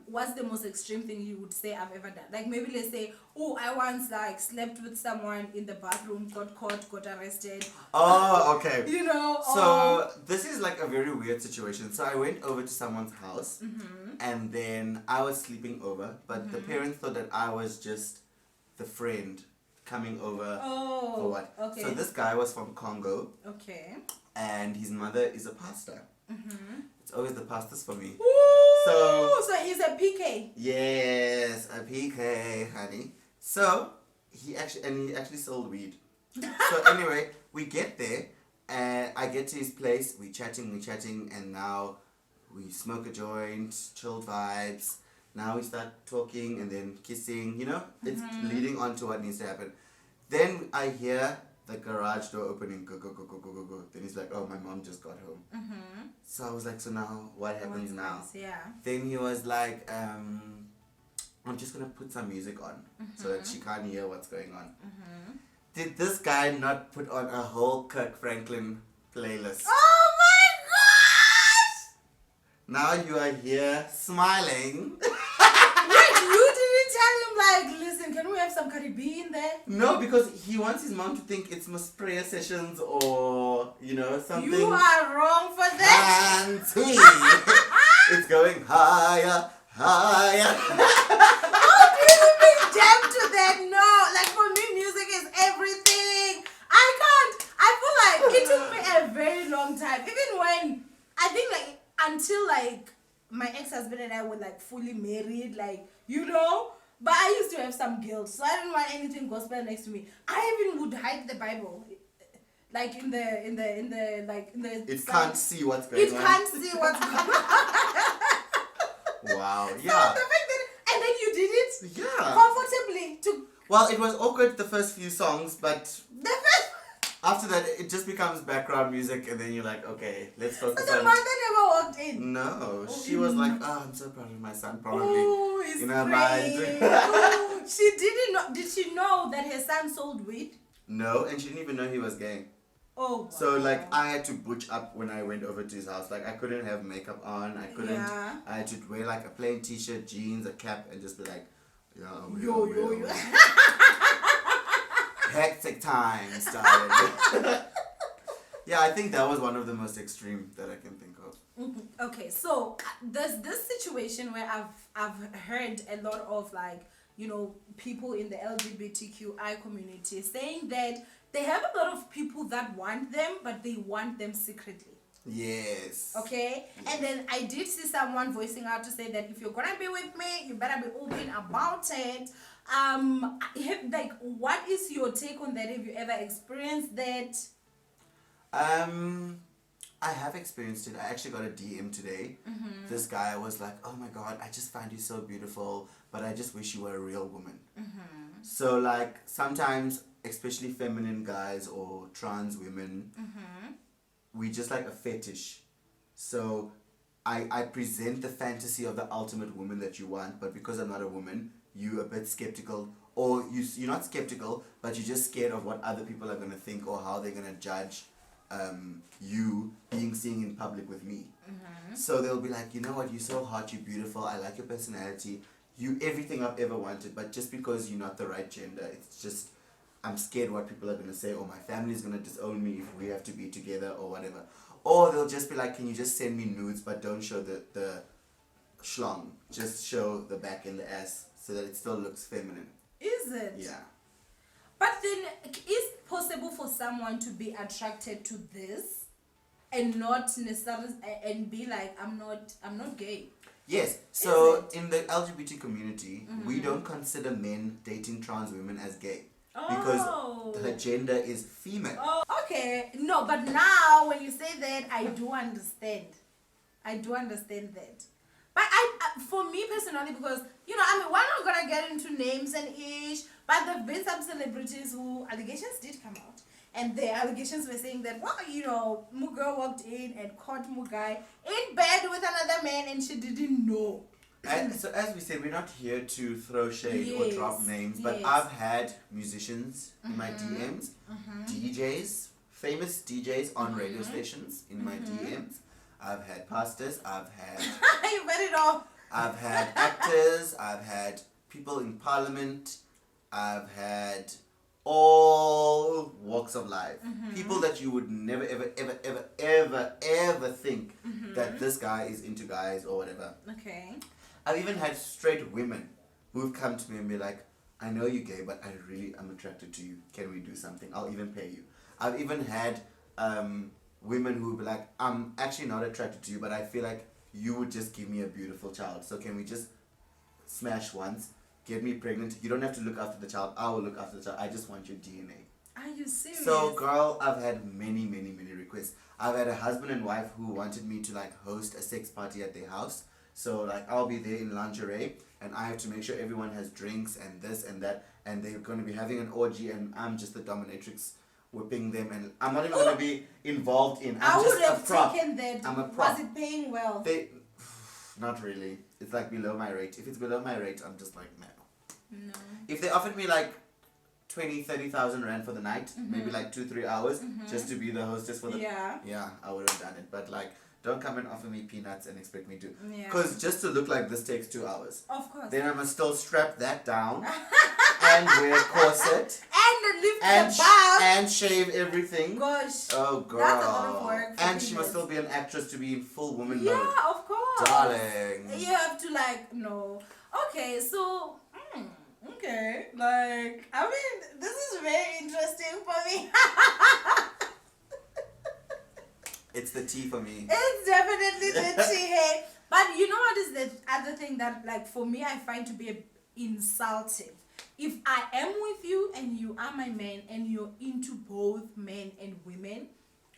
What's the most extreme thing you would say I've ever done? Like maybe let's say, oh, I once like slept with someone in the bathroom, got caught, got arrested. Oh, okay. You know. So this is like a very weird situation. So I went over to someone's house and then I was sleeping over, but the parents thought that I was just the friend coming over for what? Okay. So this guy was from Congo Okay. and his mother is a pastor. It's always the pastors for me. Ooh, So he's a PK. yes, a PK, honey. So he actually sold weed. So anyway, we get there and I get to his place, we chatting, and now we smoke a joint, chilled vibes. Now we start talking and then kissing, you know? It's leading on to what needs to happen. Then I hear the garage door opening, go. Then he's like, oh, my mom just got home. So I was like, so now what happens now? Yeah. Then he was like, I'm just going to put some music on so that she can't hear what's going on. Did this guy not put on a whole Kirk Franklin playlist? Oh my gosh! Now you are here smiling. Wait, you didn't tell him like, listen, can we have some Cardi B in there? No, because he wants his mom to think it's prayer sessions or, you know, something. You are wrong for that. Fancy. It's going higher. How do you even jump to that? No, like for me, music is everything. I feel like it took me a very long time. Even when, I think like, until like, my ex-husband and I were like fully married, like, you know, but I used to have some guilt, so I didn't want anything gospel next to me. I even would hide the Bible, like in the It can't see what's going on. It can't see what's going on. Wow, So yeah. the fact that, and then you did it Yeah. comfortably to Well, it was awkward the first few songs, but the first. after that it just becomes background music and then you're like, okay, let's focus So the on... mother never walked in. No, Oh, she was like, oh, I'm so proud of my son, probably. Oh, he's in her praying. mind. Oh, she didn't know. Did she know that her son sold weed? No, and she didn't even know he was gay. Oh, wow. So like I had to butch up when I went over to his house. Like I couldn't have makeup on. I couldn't. Yeah. I had to wear like a plain t-shirt, jeans, a cap, and just be like, Yo. Hectic time started. Yeah, I think that was one of the most extreme that I can think of. Okay, so there's this situation where I've heard a lot of like, you know, people in the LGBTQI community saying that they have a lot of people that want them, but they want them secretly. Yes. Okay, and then I did see someone voicing out to say that if you're gonna be with me, you better be open about it. Like, what is your take on that? Have you ever experienced that? I have experienced it. I actually got a DM today. This guy was like, "Oh my God, I just find you so beautiful, but I just wish you were a real woman." So like sometimes, especially feminine guys or trans women, we just like a fetish. So I present the fantasy of the ultimate woman that you want, but because I'm not a woman, you're a bit skeptical, or you're not skeptical, but you're just scared of what other people are gonna think or how they're gonna judge you being seen in public with me. So they'll be like, you know what, you're so hot, you're beautiful, I like your personality, you everything I've ever wanted, but just because you're not the right gender, it's just I'm scared what people are gonna say, or my family's gonna disown me if we have to be together or whatever. Or they'll just be like, can you just send me nudes but don't show the schlong, just show the back and the ass so that it still looks feminine. Is it? Yeah. But then, is it possible for someone to be attracted to this and not necessarily and be like, I'm not gay? Yes. So in the LGBT community, we don't consider men dating trans women as gay because her gender is female. Oh, okay. No, but now when you say that, I do understand. I do understand that. But for me personally, because we're not gonna get into names and ish, but there've been some celebrities who allegations did come out, and the allegations were saying that Muga walked in and caught Mugai in bed with another man, and she didn't know. And so as we said, we're not here to throw shade or drop names, but yes. I've had musicians in my DMs, DJs, famous DJs on radio stations in my DMs. I've had pastors, I've had You bet it all. I've had actors, I've had people in parliament, I've had all walks of life. People that you would never ever think that this guy is into guys or whatever. Okay. I've even had straight women who've come to me and be like, I know you're gay, but I really am attracted to you. Can we do something? I'll even pay you. I've even had women who would be like, I'm actually not attracted to you, but I feel like you would just give me a beautiful child. So can we just smash once, get me pregnant? You don't have to look after the child. I will look after the child. I just want your DNA. Are you serious? So girl, I've had many requests. I've had a husband and wife who wanted me to like host a sex party at their house. So like I'll be there in lingerie and I have to make sure everyone has drinks and this and that, and they're going to be having an orgy and I'm just the dominatrix whipping them, and I'm not even going to be involved in. I would have prop. taken that. I'm a prop. Was it paying well? Not really. It's like below my rate. If it's below my rate, I'm just like, no. No. If they offered me like 20,000-30,000 rand for the night, maybe like 2-3 hours, just to be the hostess for the yeah, I would have done it. But like, don't come and offer me peanuts and expect me to, because just to look like this takes 2 hours. Of course. Then I must still strap that down and wear a corset and lift the bar and shave everything. Gosh. Oh girl. That's a lot of work. And she must still be an actress to be in full woman mode. Yeah, of course. Darling. You have to no. Okay, so okay, like I mean, this is very interesting for me. It's the tea for me. It's definitely the tea, hey. But you know what is the other thing that, like, for me, I find to be insulting? If I am with you and you are my man and you're into both men and women,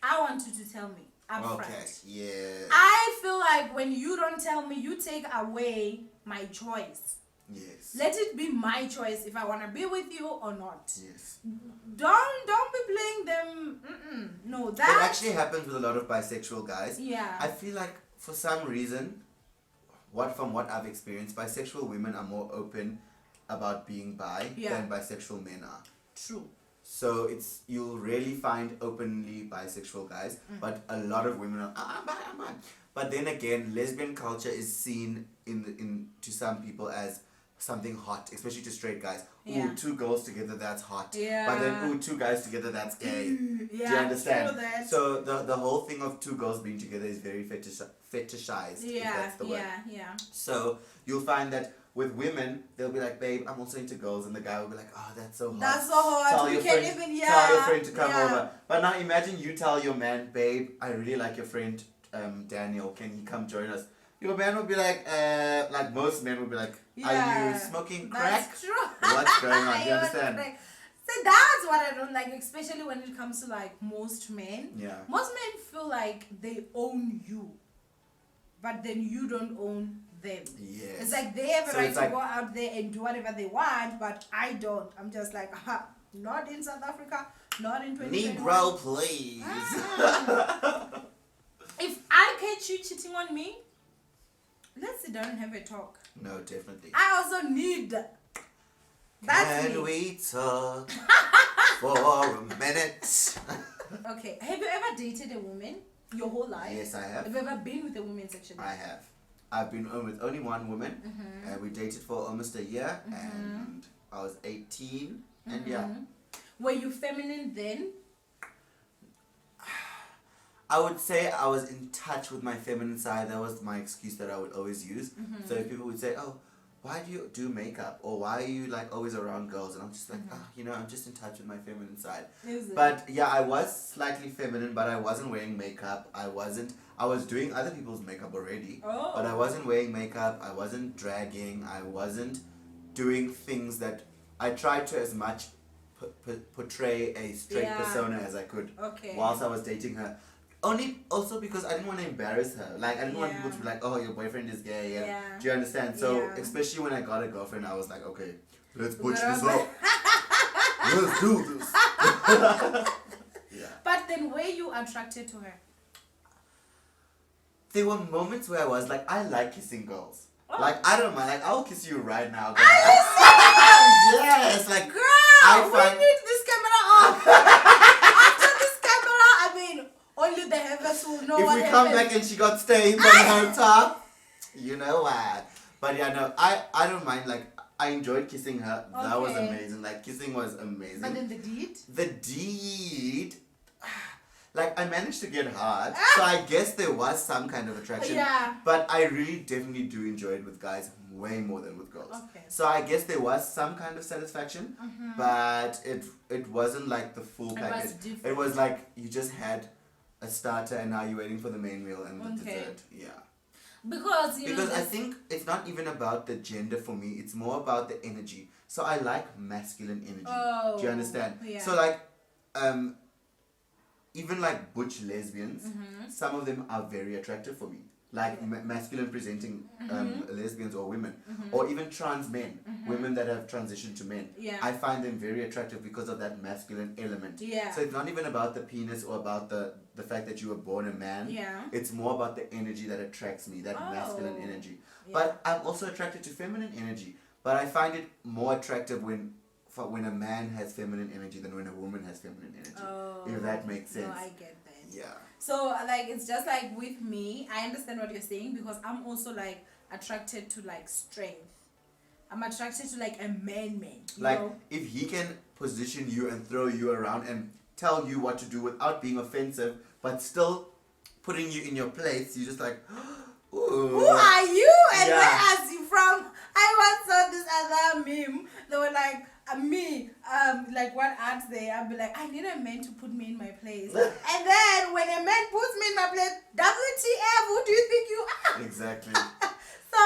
I want you to tell me upfront. Okay, yeah. I feel like when you don't tell me, you take away my choice. Yes. Let it be my choice if I want to be with you or not. Yes. Don't be playing them. No, that It actually happens with a lot of bisexual guys. Yeah. I feel like for some reason, from what I've experienced, bisexual women are more open about being bi than bisexual men are. True. So you'll rarely find openly bisexual guys, but a lot of women are I'm bi. But then again, lesbian culture is seen to some people as something hot, especially to straight guys. Ooh, 2 girls together, that's hot. Yeah. But then 2 guys together, that's gay. Yeah, do you understand? true that. So the whole thing of 2 girls being together is very fetishized. If that's the word. Yeah. So you'll find that with women, they'll be like, babe, I'm also into girls, and the guy will be like, oh, that's so hot. That's so hot. Tell We your can't friend, even, tell your friend to come over. But now imagine you tell your man, babe, I really like your friend Daniel. Can he come join us? Your man would be like most men would be like, are you smoking crack? That's true. What's going on? Do you understand? So that's what I don't like, especially when it comes to like most men. Yeah. Most men feel like they own you, but then you don't own them. Yes. It's like they have a right to go out there and do whatever they want, but I don't. I'm just like, not in South Africa, not in 2021. Negro, please. If I catch you cheating on me, let's sit down and have a talk. No, definitely. I also need. Can we talk for a minute? Okay. Have you ever dated a woman your whole life? Yes, I have. Have you ever been with a woman sexually? I have. I've been with only one woman. We dated for almost a year, and I was 18. And yeah. Were you feminine then? I would say I was in touch with my feminine side. That was my excuse that I would always use. So if people would say, oh, why do you do makeup? Or why are you like always around girls? And I'm just like, I'm just in touch with my feminine side. But yeah, I was slightly feminine, but I wasn't wearing makeup. I was doing other people's makeup already. Oh. But I wasn't wearing makeup. I wasn't dragging. I wasn't doing things that I tried to as much portray a straight persona as I could. Okay. Whilst I was dating her. Also because I didn't want to embarrass her. Like, I didn't want people to be like, oh, your boyfriend is gay. Yeah. Do you understand? So, especially when I got a girlfriend, I was like, okay, let's butch this up. Let's do this. Yeah. But then were you attracted to her? There were moments where I was like, I like kissing girls. Oh. Like, I don't mind. Like, I'll kiss you right now. Girl. Are you serious? Yes. Like, girl, we need this camera off. After this camera, I mean... Only the heavens will know what if we come back and she got stains on her top, you know what. But yeah, no, I don't mind. Like, I enjoyed kissing her. Okay. That was amazing. Like, kissing was amazing. But then the deed? The deed... Like, I managed to get hard. So I guess there was some kind of attraction. Yeah. But I really definitely do enjoy it with guys way more than with girls. Okay. So I guess there was some kind of satisfaction. But it wasn't like the full package. It was like you just had... a starter and now you're waiting for the main meal and the dessert. Yeah. Because I think it's not even about the gender for me, it's more about the energy. So I like masculine energy. Oh, do you understand? Yeah. So like even like butch lesbians, some of them are very attractive for me. Like masculine presenting lesbians or women, or even trans men, women that have transitioned to men. Yeah. I find them very attractive because of that masculine element. Yeah. So it's not even about the penis or about the fact that you were born a man. Yeah. It's more about the energy that attracts me, that masculine energy. Yeah. But I'm also attracted to feminine energy. But I find it more attractive when a man has feminine energy than when a woman has feminine energy. Oh, if that makes sense. No, I get that. Yeah. So like it's just like with me, I understand what you're saying because I'm also like attracted to like strength. I'm attracted to like a man. Like if he can position you and throw you around and tell you what to do without being offensive, but still putting you in your place, you're just like, ooh. Who are you and where are you from? I once saw this other meme. They were like, me, like what ads there, I'll be like, I need a man to put me in my place. And then when a man puts me in my place, WTF, who do you think you are? Exactly. So,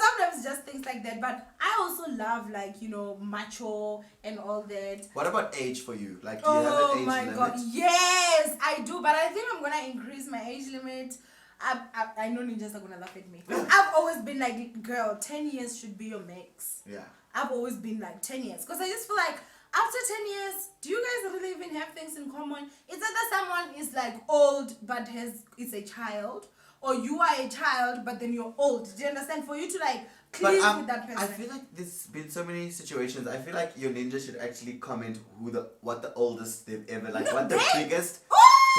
sometimes just things like that. But I also love like, macho and all that. What about age for you? Like, do you have an age limit? Oh my God, yes, I do. But I think I'm going to increase my age limit. I know ninjas are going to laugh at me. I've always been like, girl, 10 years should be your max. Yeah. I've always been like 10 years. Because I just feel like after 10 years, do you guys really even have things in common? It's either someone is like old but is a child. Or you are a child but then you're old. Do you understand? For you to like click with that person. I feel like there's been so many situations. I feel like your ninja should actually comment what the oldest they've ever, like what the biggest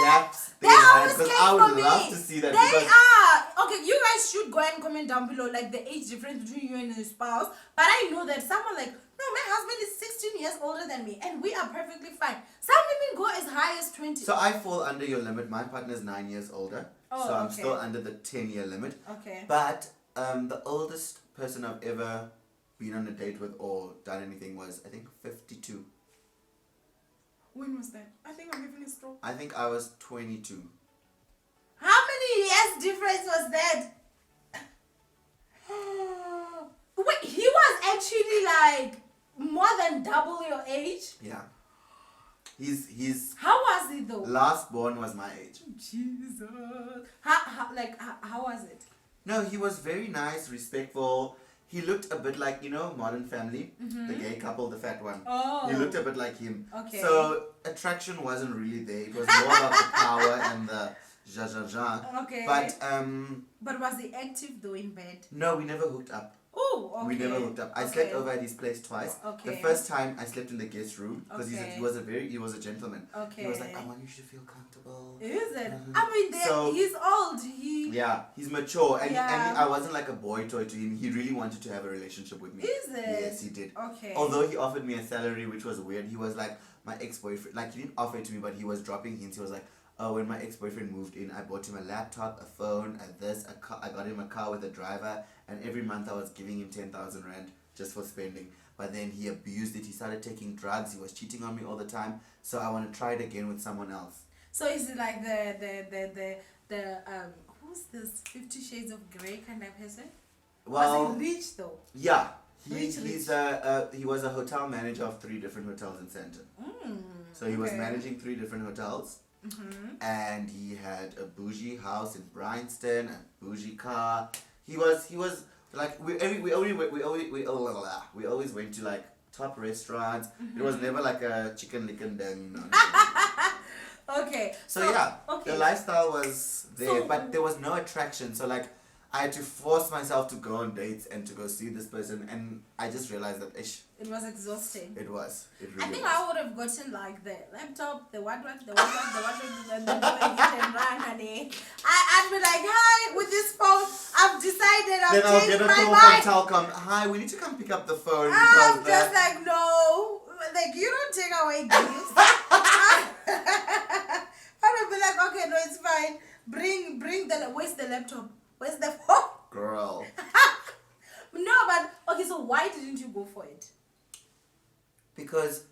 gaps they had. Because I would love to see that. They are. Okay, you guys should go and comment down below like the age difference between you and your spouse. But I know that someone like, no, my husband is 16 years older than me and we are perfectly fine. Some women go as high as 20. So I fall under your limit. My partner is 9 years older. So I'm still under the 10-year limit. Okay. But the oldest person I've ever been on a date with or done anything was, I think, 52. When was that? I think I'm having a stroke. I think I was 22. How many years difference was that? Wait, he was actually like more than double your age? Yeah. He's How was it though? last born was my age. Jesus. How was it? No, he was very nice, respectful. He looked a bit like, Modern Family, the gay couple, the fat one. Oh. He looked a bit like him. Okay. So attraction wasn't really there. It was more about the power and the ja. Okay. But was he active though in bed? no, we never hooked up. Oh, okay. We never hooked up. I slept over at his place twice. Okay. The first time I slept in the guest room because Okay. he was a gentleman. Okay. He was like, I want you to feel comfortable. Is it? Mhm. I mean, So- he's old. Yeah, he's mature and Yeah. I wasn't like a boy toy to him. He really wanted to have a relationship with me. Is it? Yes, he did. Okay. Although he offered me a salary, which was weird. He was like, my ex-boyfriend, like he didn't offer it to me, but he was dropping hints. He was like, oh, when my ex-boyfriend moved in, I bought him a laptop, a phone, a car. I got him a car with a driver, and every month I was giving him 10,000 rand just for spending. But then he abused it. He started taking drugs. He was cheating on me all the time. So I want to try it again with someone else. So is it like the who's this 50 Shades of Grey kind of person? Well, was he rich though? yeah. Rich. He was a hotel manager of 3 different hotels in Sandton. So he was Okay. managing 3 different hotels. Mm-hmm. And he had a bougie house in Bryanston, a bougie car. He was like we always went to like top restaurants. It was never like a chicken licken dang. No. Okay. So yeah, okay. the lifestyle was there, So- but there was no attraction. So like I had to force myself to go on dates and to go see this person, and I just realized that It was exhausting. it was. It I really think was. I would have gotten like the laptop, the what, the hit and run, honey. I'd be like, hi, with this phone, I've decided Then I'll changed get a my call mind. from Telkom. Hi, we need to come pick up the phone I'm because just that. like, no, like you don't take away gifts. I would be like, okay, no, it's fine. Bring the, where's the laptop? Where's the phone? Girl. No, but, okay, so why didn't you go for it? Because,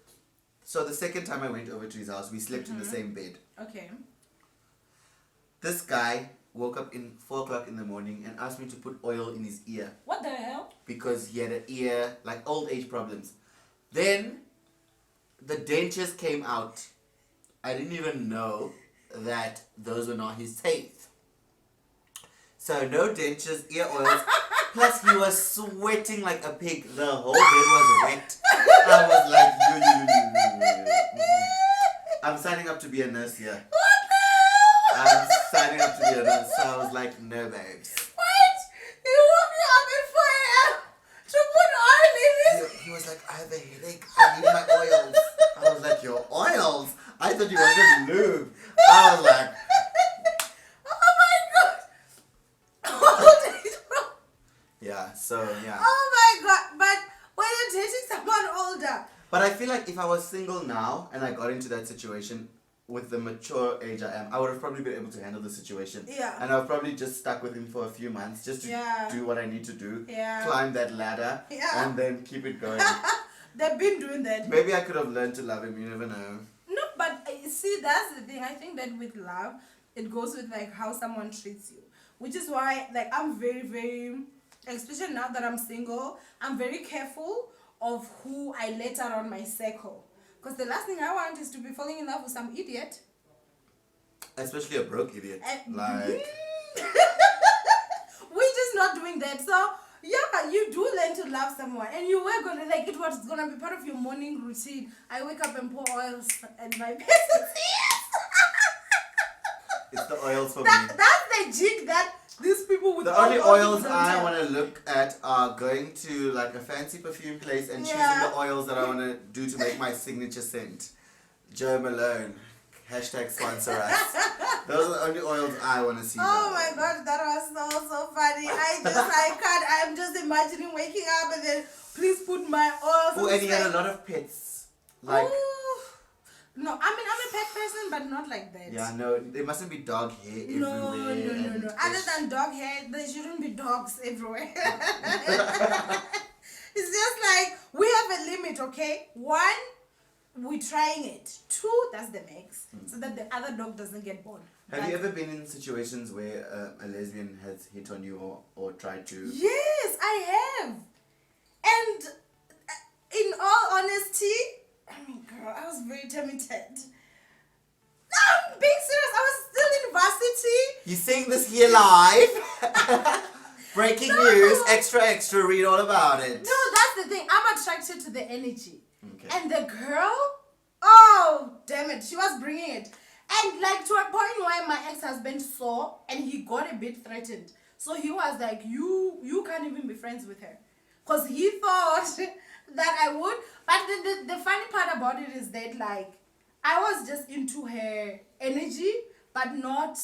so the second time I went over to his house, we slept in the same bed. Okay. This guy woke up in 4 o'clock in the morning and asked me to put oil in his ear What the hell? because he had an ear, like old age problems. Then the dentures came out. I didn't even know that those were not his teeth. So no dentures, ear oils. Plus he was sweating like a pig. The whole bed was wet. I was like, I'm signing up to be a nurse here. I'm signing up to be a nurse. So I was like, no babes. What? You woke me up at 4 a.m. to put oil in his... He was like, I have a headache. I need my oils. I was like, your oils? I thought you wanted lube. I was like, Oh my god! yeah, so yeah. Oh my god! But when you're dating someone older, But I feel like if I was single now and I got into that situation with the mature age I am, I would have probably been able to handle the situation. Yeah. And I've probably just stuck with him for a few months just to Yeah. do what I need to do. Yeah. Climb that ladder. Yeah. And then keep it going. they've been doing that. Maybe I could have learned to love him, you never know. No, but see, that's the thing. I think that with love, it goes with like how someone treats you, which is why like I'm very, very, especially now that I'm single, I'm very careful of who I let around my circle. Because the last thing I want is to be falling in love with some idiot. Especially a broke idiot. Like, We're just not doing that. So yeah, you do learn to love someone, and you were gonna like it was gonna be part of your morning routine. I wake up and pour oils and my person's ears. it's the oils for me. That's the jig that these people with The only old oils people don't I tell. want to look at are going to like a fancy perfume place and choosing Yeah. the oils that I want to do to make my signature scent. Joe Malone. Hashtag sponsor us. Those are the only oils I want to see. Oh now. my god, that was so funny. I can't. I'm just imagining waking up and then please put my oils. Oh, and he had a lot of pets. Like, Ooh. No, I mean, I'm a pet person, but not like that. Yeah, no, there mustn't be dog hair No, everywhere. no. Other than dog hair, there shouldn't be dogs everywhere. It's just like, we have a limit, okay? 1, we're trying it. 2, that's the max. So that the other dog doesn't get bored. Have you ever been in situations where a lesbian has hit on you or tried to? Yes, I have. And in all honesty, I mean, girl, I was very tempted. No, I'm being serious. I was still in varsity. You saying this here live? Breaking news, extra, read all about it. No, that's the thing. I'm attracted to the energy. Okay. And the girl, oh, damn it. She was bringing it. And like to a point where my ex-husband saw and he got a bit threatened. So he was like, you can't even be friends with her. Because he thought that I would. But the funny part about it is that like, I was just into her energy, but not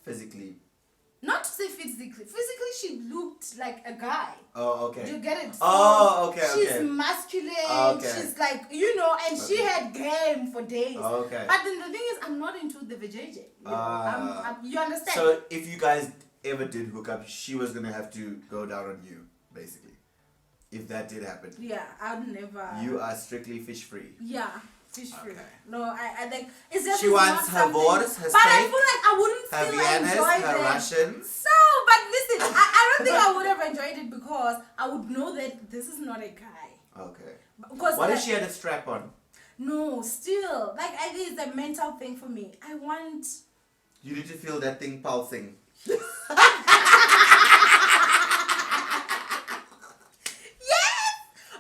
Physically. Not to say physically. Physically, she looked like a guy. Oh, okay. Do you get it? So okay. She's masculine. Okay. She's like, and she had game for days. Okay. But then the thing is, I'm not into the vajayjay. You understand? So if you guys ever did hook up, she was gonna have to go down on you, basically. If that did happen. Yeah, I'd never. You are strictly fish free. Yeah. Fish free. Okay. No, I think it's just. She wants her Boers, her but steak, I feel like I wouldn't her still Viennas, enjoy her them. Russians. No, but listen, I don't think I would have enjoyed it because I would know that this is not a guy. Okay. Because What if she had a strap on? No, still, like I think it's a mental thing for me. I want. You need to feel that thing pulsing. Yes,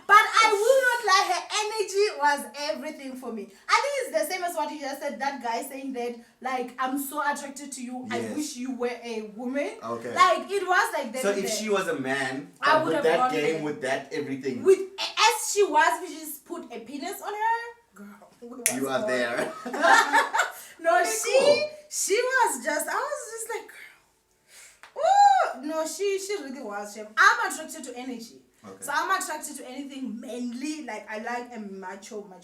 but I will not lie. Her energy was everything for me. I think it's the same as what you just said. That guy saying that, like, I'm so attracted to you. Yes. I wish you were a woman. Okay. Like it was like that. So if she was a man, I would with have that gone game, there. with that everything, As she was, we just put a penis on her. Girl, you are there. No, Okay, she was just. I was just like, oh no, she really was. I'm attracted to energy. Okay. So I'm attracted to anything manly. Like I like a macho man.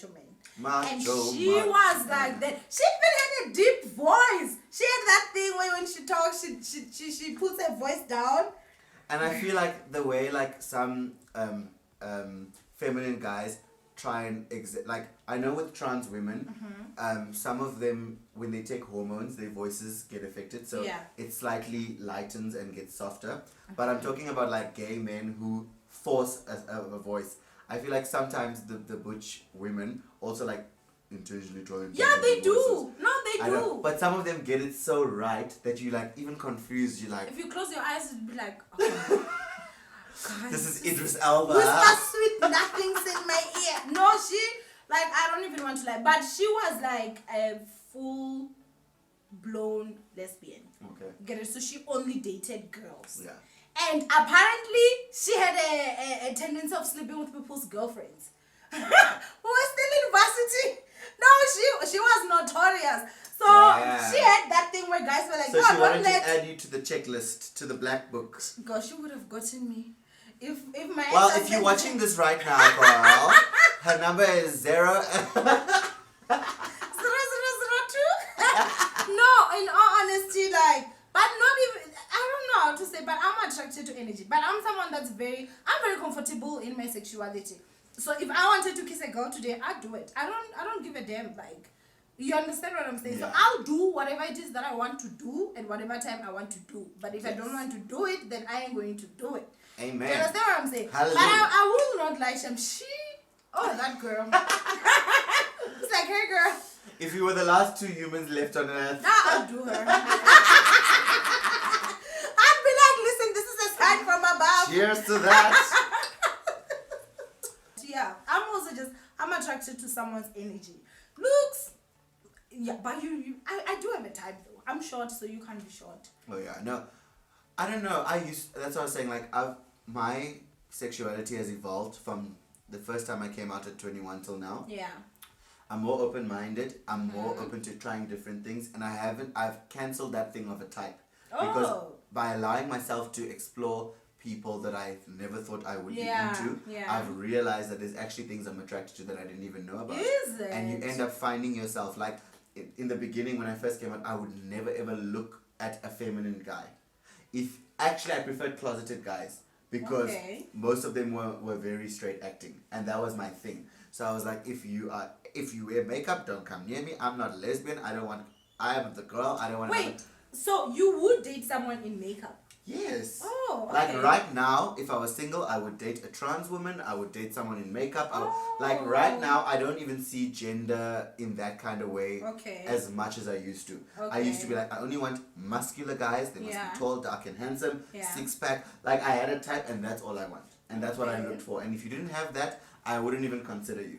And she was like that. She even had a deep voice. She had that thing where when she talks, she puts her voice down. And I feel like the way like some feminine guys try and like I know with trans women, some of them when they take hormones, their voices get affected, so it slightly lightens and gets softer. But I'm talking about like gay men who force a voice. I feel like sometimes the butch women also like intentionally try and They do. voices. No, they I do. know, but some of them get it so right that you like even confused. You like If you close your eyes, it'd be like, oh, God, this is Idris Elba. whisper sweet nothings in my ear. No, she, like, I don't even want to lie, but she was like a full-blown lesbian. Okay. Get it? So she only dated girls. Yeah. And apparently, she had a tendency of sleeping with people's girlfriends. Who were still in varsity. No, she was notorious. So she had that thing where guys were like, so no, she don't wanted let... to add you to the checklist, to the black books. Gosh, she would have gotten me. If my Well, if you're watching this right now, girl, her number is 0. 0002. No, in all honesty, like, but not even, I don't know how to say, but I'm attracted to energy. But I'm someone I'm very comfortable in my sexuality. So if I wanted to kiss a girl today, I'd do it. I don't give a damn, like, you understand what I'm saying? Yeah. So I'll do whatever it is that I want to do at whatever time I want to do. But if I don't want to do it, then I ain't going to do it. Amen. You understand what I'm saying? Hallelujah. But I will not lie, Shem. That girl. It's like, hey girl. If you were the last 2 humans left on earth. Nah, I'll do her. I'd be like, listen, this is a sign from above. Cheers to that. Yeah, I'm attracted to someone's energy. Looks, yeah, but I do have a type though. I'm short, so you can't be short. Oh yeah, no, I don't know. That's what I was saying. Like, my sexuality has evolved from the first time I came out at 21 till now. Yeah. I'm more open-minded. I'm more open to trying different things, and I've cancelled that thing of a type because by allowing myself to explore people that I never thought I would Yeah, be into, yeah. I've realized that there's actually things I'm attracted to that I didn't even know about. Is it? And you end up finding yourself, like, in the beginning when I first came out, I would never ever look at a feminine guy. Actually, I preferred closeted guys because most of them were very straight acting, and that was my thing. So I was like, if you wear makeup, don't come near me. I'm not lesbian. I am the girl. I don't want. Wait, so you would date someone in makeup? Yes. Oh, okay. Like right now, if I was single, I would date a trans woman. I would date someone in makeup. Like right now, I don't even see gender in that kind of way as much as I used to. I used to be like, I only want muscular guys. They must be tall, dark, and handsome. Six pack. Like I had a type, and that's all I want, and that's what I looked for. And if you didn't have that, I wouldn't even consider you.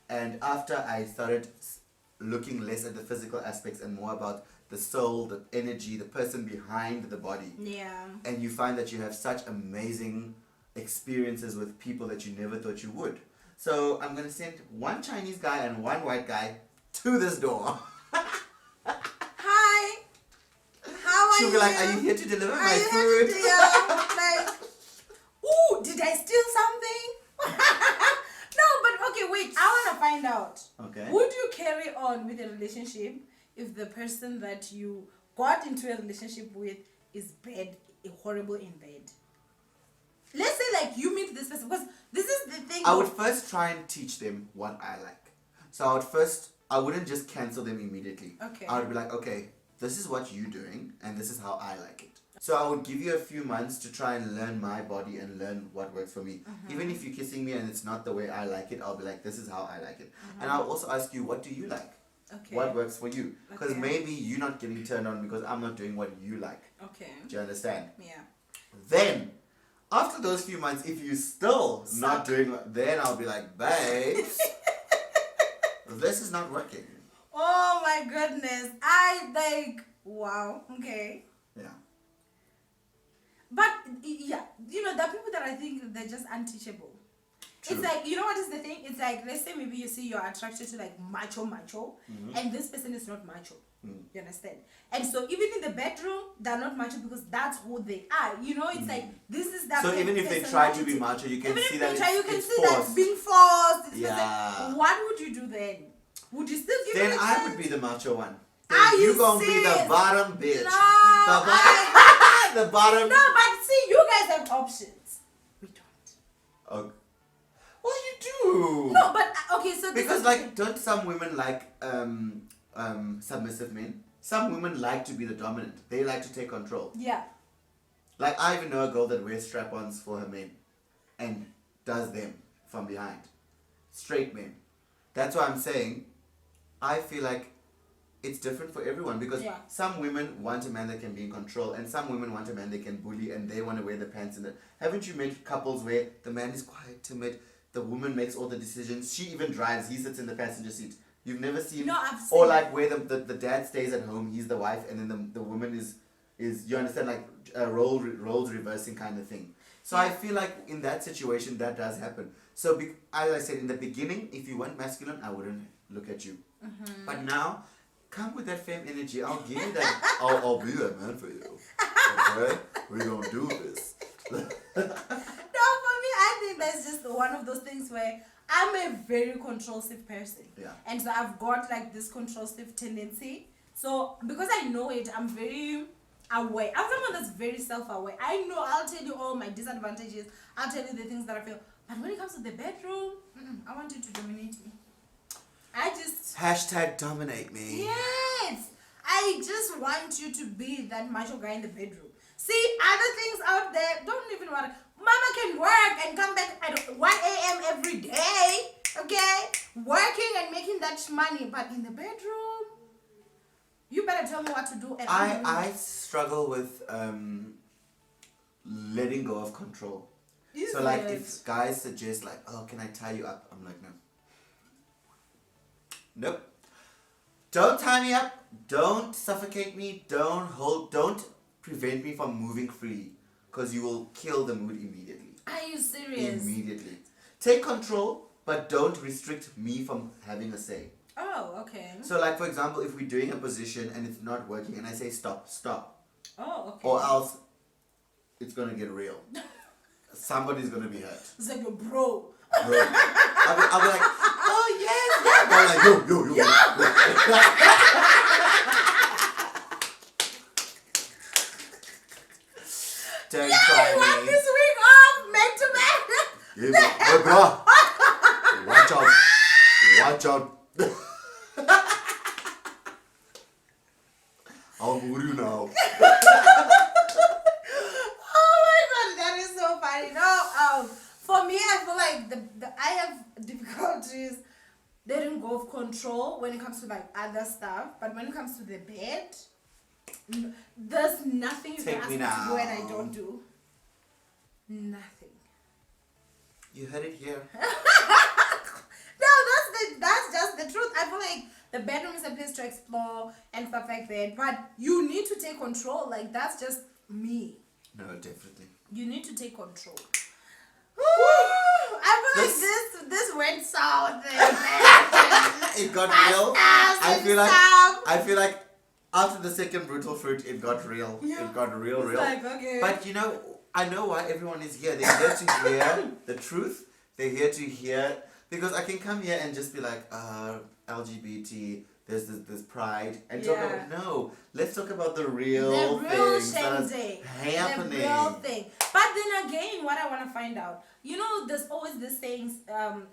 And after I started looking less at the physical aspects and more about the soul, the energy, the person behind the body. Yeah. And you find that you have such amazing experiences with people that you never thought you would. So I'm going to send one Chinese guy and one white guy to this door. Hi. How are you? She'll be like, are you here to deliver my food? Like, ooh, did I steal something? No, but okay, wait. I want to find out. Okay. Would you carry on with a relationship if the person that you got into a relationship with is bad, horrible in bed? Let's say like you meet this person, because this is the thing. I would first try and teach them what I like. So I wouldn't just cancel them immediately. Okay. I would be like, okay, this is what you're doing and this is how I like it. So I would give you a few months to try and learn my body and learn what works for me. Even if you're kissing me and it's not the way I like it, I'll be like, this is how I like it. And I'll also ask you, what do you like? Okay. What works for you? Because maybe you're not getting turned on because I'm not doing what you like. Okay. Do you understand? Yeah. Then, after those few months, if you still not doing, then I'll be like, babes, this is not working. Oh my goodness. Wow. Okay. Yeah. But yeah, there are people that I think they're just unteachable. True. It's like, what is the thing? It's like, let's say maybe you see you're attracted to like macho, and this person is not macho. You understand? And so even in the bedroom, they're not macho because that's who they are. It's like, this is that. So even if they try to be macho, you can see that that's being forced. Yeah. What would you do then? Would you still give it a chance? Then I would be the macho one. Are you gonna serious? be the bottom bitch. No. The bottom. No, but see, you guys have options. We don't. Okay. Well, you do. No, but okay, so because like, don't some women like submissive men? Some women like to be the dominant. They like to take control. Yeah. Like I even know a girl that wears strap-ons for her men, and does them from behind. Straight men. That's why I'm saying, I feel like it's different for everyone because some women want a man that can be in control and some women want a man they can bully and they want to wear the pants in it. Haven't you met couples where the man is quiet, timid, the woman makes all the decisions, she even drives, he sits in the passenger seat. You've never seen, no, I've seen or like where the dad stays at home, he's the wife, and then the woman is you understand, like a roles reversing kind of thing. So I feel like in that situation that does happen. So as I said in the beginning, if you weren't masculine, I wouldn't look at you. But now, come with that femme energy. I'll give you that. I'll be that man for you. Okay? We're gonna do this. No, for me, I think that's just one of those things where I'm a very controlsive person. Yeah. And so I've got like this controlsive tendency. So because I know it, I'm very aware. I'm someone that's very self-aware. I know I'll tell you all my disadvantages. I'll tell you the things that I feel. But when it comes to the bedroom, I want you to dominate me. #dominate me. Yes. I just want you to be that macho guy in the bedroom. See, other things out there, don't even worry. Mama can work and come back at 1 a.m. every day, okay? Working and making that money, but in the bedroom, you better tell me what to do. And I struggle with letting go of control. So like if guys suggest like, oh, can I tie you up? I'm like, no. Nope. Don't tie me up. Don't suffocate me. Don't prevent me from moving freely. Because you will kill the mood immediately. Are you serious? Immediately. Take control, but don't restrict me from having a say. Oh, okay. So like for example, if we're doing a position and it's not working and I say stop. Oh, okay. Or else it's gonna get real. Somebody's gonna be hurt. It's like, yo, bro. Bro. I'll be like, oh yes, yeah. I'm like, yo. Don't try You want me. this week off, back to back. Yeah, hey, bro. Watch out. Watch out. I'll move you now. Oh my god, that is so funny. No, for me, I feel like I have difficulties letting go of control when it comes to like other stuff, but when it comes to the bed, there's nothing you Take can me ask me to do and I now. don't do. Nothing. You heard it here. No, that's just the truth. I feel like the bedroom is a place to explore and stuff like that, but you need to take control. Like, that's just me. No, definitely. You need to take control. I feel like this went south. It got real. I feel like after the second brutal fruit, it got real. Yeah. It got real. Like, okay. But you know, I know why everyone is here. They're here to hear the truth. They're here to hear, because I can come here and just be like, LGBT, there's this pride, and talk about, no, let's talk about the real things that are happening. The real thing. But then again, what I want to find out, you know, there's always this saying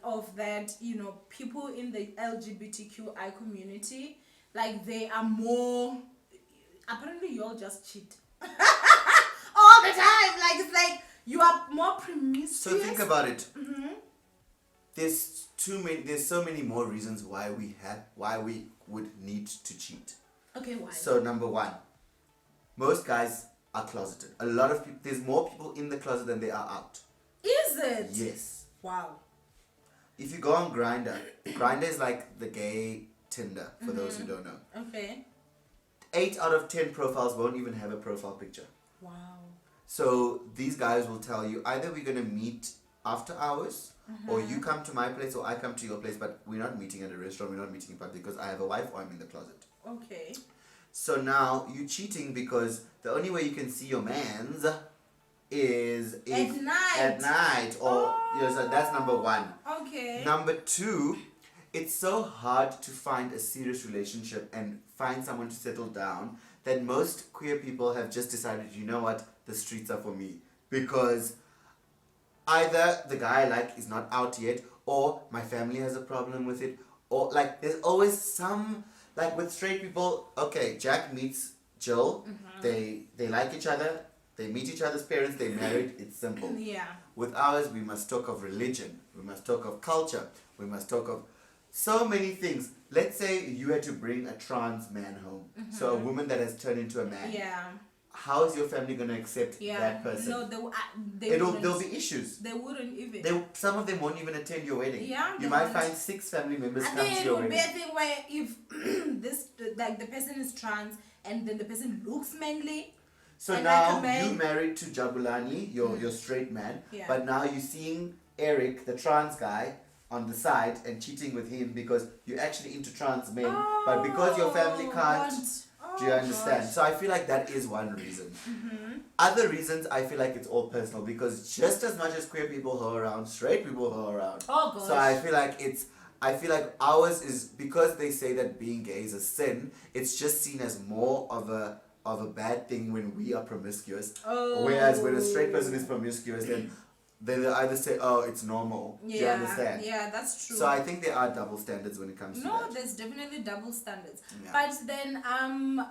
of that, you know, people in the LGBTQI community, like, they are more, apparently you all just cheat. All the time. Like, it's like, you are more promiscuous. So think about it. Mm-hmm. There's so many more reasons why we would need to cheat. Okay, why? So number one, most guys are closeted. A lot of people, there's more people in the closet than there are out. Is it? Yes. Wow. If you go on Grindr, Grindr is like the gay Tinder, for those who don't know. Okay. 8 out of 10 profiles won't even have a profile picture. Wow. So these guys will tell you, either we're going to meet after hours, or you come to my place, or I come to your place, but we're not meeting at a restaurant, we're not meeting in public because I have a wife or I'm in the closet. Okay. So now you're cheating because the only way you can see your mans is At night. At night, or so that's number one. Okay. Number two, it's so hard to find a serious relationship and find someone to settle down that most queer people have just decided, you know what, the streets are for me. Because either the guy I like is not out yet, or my family has a problem with it, or like there's always some, like with straight people, okay, Jack meets Jill, they like each other, they meet each other's parents, they're married, it's simple. Yeah. With ours, we must talk of religion, we must talk of culture, we must talk of so many things. Let's say you had to bring a trans man home, so a woman that has turned into a man. Yeah. How is your family going to accept that person? No, There'll be issues. They wouldn't even. Some of them won't even attend your wedding. Yeah, You might find 6 family members And come then to it your would be wedding. a thing where if this, like, the person is trans and then the person looks manly. So and now like a man- you married to Jabulani, your straight man, Yeah. but now you're seeing Eric, the trans guy, on the side and cheating with him because you're actually into trans men, but because your family can't. Do you understand? Gosh. So I feel like that is one reason. Other reasons, I feel like it's all personal because just as much as queer people go around, straight people go around. Oh gosh. So I feel like ours is, because they say that being gay is a sin, it's just seen as more of a bad thing when we are promiscuous. Whereas when a straight person is promiscuous, then they'll either say, oh, it's normal. Yeah. Do you understand? Yeah, that's true. So I think there are double standards when it comes to No, that. there's definitely double standards. Yeah. But then,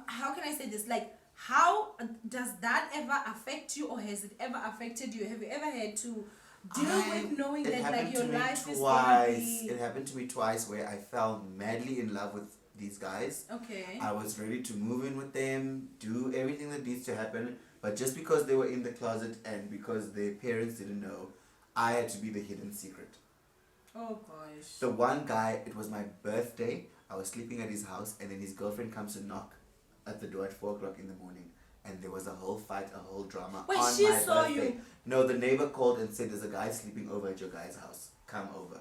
how can I say this? Like, how does that ever affect you, or has it ever affected you? Have you ever had to deal with knowing It that, happened like, your to me life is twice. gonna It happened to me twice where I fell madly in love with these guys. Okay. I was ready to move in with them, do everything that needs to happen, but just because they were in the closet and because their parents didn't know, I had to be the hidden secret. Oh gosh. The one guy, it was my birthday, I was sleeping at his house, and then his girlfriend comes to knock at the door at 4 o'clock in the morning, and there was a whole fight, a whole drama. Wait, on she my saw birthday. you? No, the neighbor called and said, there's a guy sleeping over at your guy's house, come over.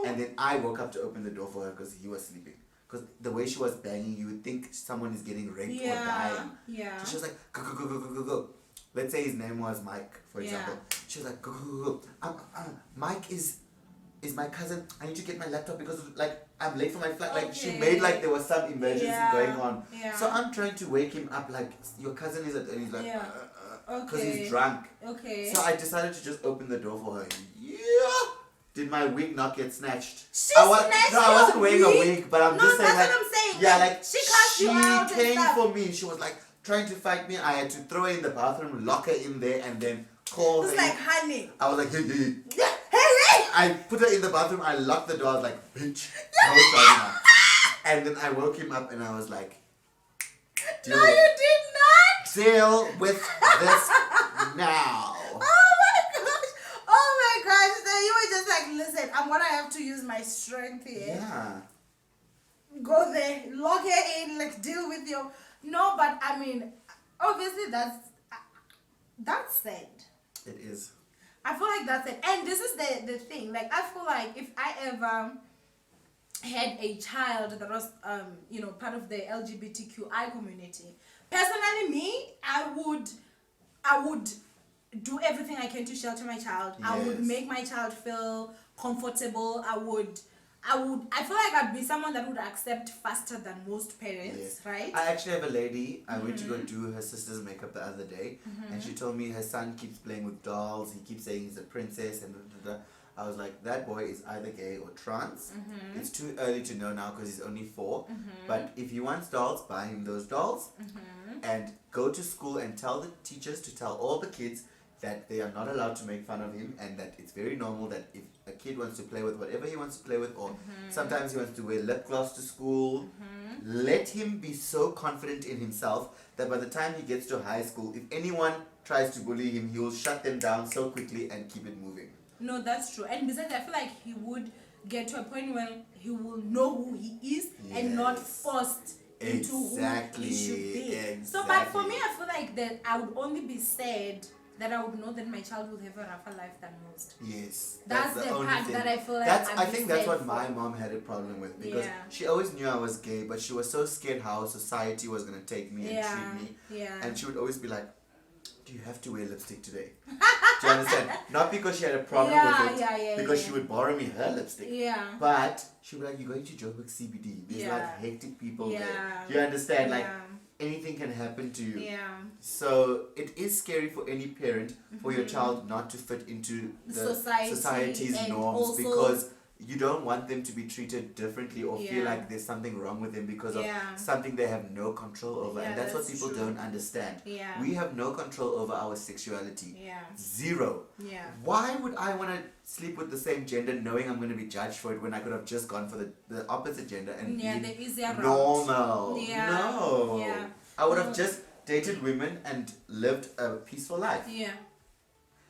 And then I woke up to open the door for her because he was sleeping. Because the way she was banging, you would think someone is getting raped or dying. Yeah. So she was like, go. let's say his name was Mike, for Yeah. example. She was like, go. Mike is my cousin. I need to get my laptop because like I'm late for my flight. Like she Okay. made like there was some emergency Yeah. going on. Yeah. So I'm trying to wake him up like your cousin is at, and he's like, Yeah. because Okay. he's drunk. Okay. So I decided to just open the door for her. Yeah. Did my wig not get snatched? She No, snatched I wasn't your wearing a wig? wig, but I'm No, just saying that's like, what I'm saying. yeah, Like, like she cast you out and came stuff. for me. She was like trying to fight me. I had to throw her in the bathroom, lock her in there, and then call It's her. like, honey. I was like, hey, hey, hey. Hey! I put her in the bathroom. I locked the door. I was like, bitch. I was shouting her. And then I woke him up, and I was like, No, you did not. deal with this now. Oh my gosh. So you were just like, listen, I'm gonna have to use my strength here. Yeah. Go there, lock her in, like deal with your. No, but I mean, obviously that's sad. It is. I feel like that's it. And this is the thing. Like I feel like if I ever had a child that was part of the LGBTQI community, personally me, I would do everything I can to shelter my child. I would Yes. make my child feel comfortable. I feel like I'd be someone that would accept faster than most parents, Yes. right? I actually have a lady. I went to go do her sister's makeup the other day, and she told me her son keeps playing with dolls. He keeps saying he's a princess, and I was like, that boy is either gay or trans. It's too early to know now because he's only 4. But if he wants dolls, buy him those dolls, and go to school and tell the teachers to tell all the kids that they are not allowed to make fun of him, and that it's very normal that if a kid wants to play with whatever he wants to play with, or sometimes he wants to wear lip gloss to school, let him be so confident in himself that by the time he gets to high school, if anyone tries to bully him, he will shut them down so quickly and keep it moving. No, that's true. And besides, I feel like he would get to a point where he will know who he is and not Yes. forced into Exactly. who he should be. Exactly. So, but for me, I feel like that I would only be sad that I would know that my child will have a rougher life than most. Yes. That's the only part thing. that I feel like That's, I'd I be think that's sad what for. my mom had a problem with, because Yeah. she always knew I was gay, but she was so scared how society was going to take me and Yeah. treat me. Yeah. And she would always be like, do you have to wear lipstick today? Do you understand? Not because she had a problem with it, because she would borrow me her lipstick. Yeah. But she would be like, you're going to Joburg CBD. There's Yeah. like hectic people Yeah. there. Do you understand? Like, Yeah. anything can happen to you. Yeah. So it is scary for any parent for your child not to fit into the society's and norms, also- because you don't want them to be treated differently or feel Yeah. like there's something wrong with them because Yeah. of something they have no control over. Yeah, And that's what that's people true. don't understand. Yeah. We have no control over our sexuality. Yeah. Zero. Yeah. Why would I want to sleep with the same gender knowing I'm going to be judged for it when I could have just gone for the opposite gender and Yeah, been the easier route. normal? Yeah. No. Yeah. I would have just dated women and lived a peaceful life. Yeah,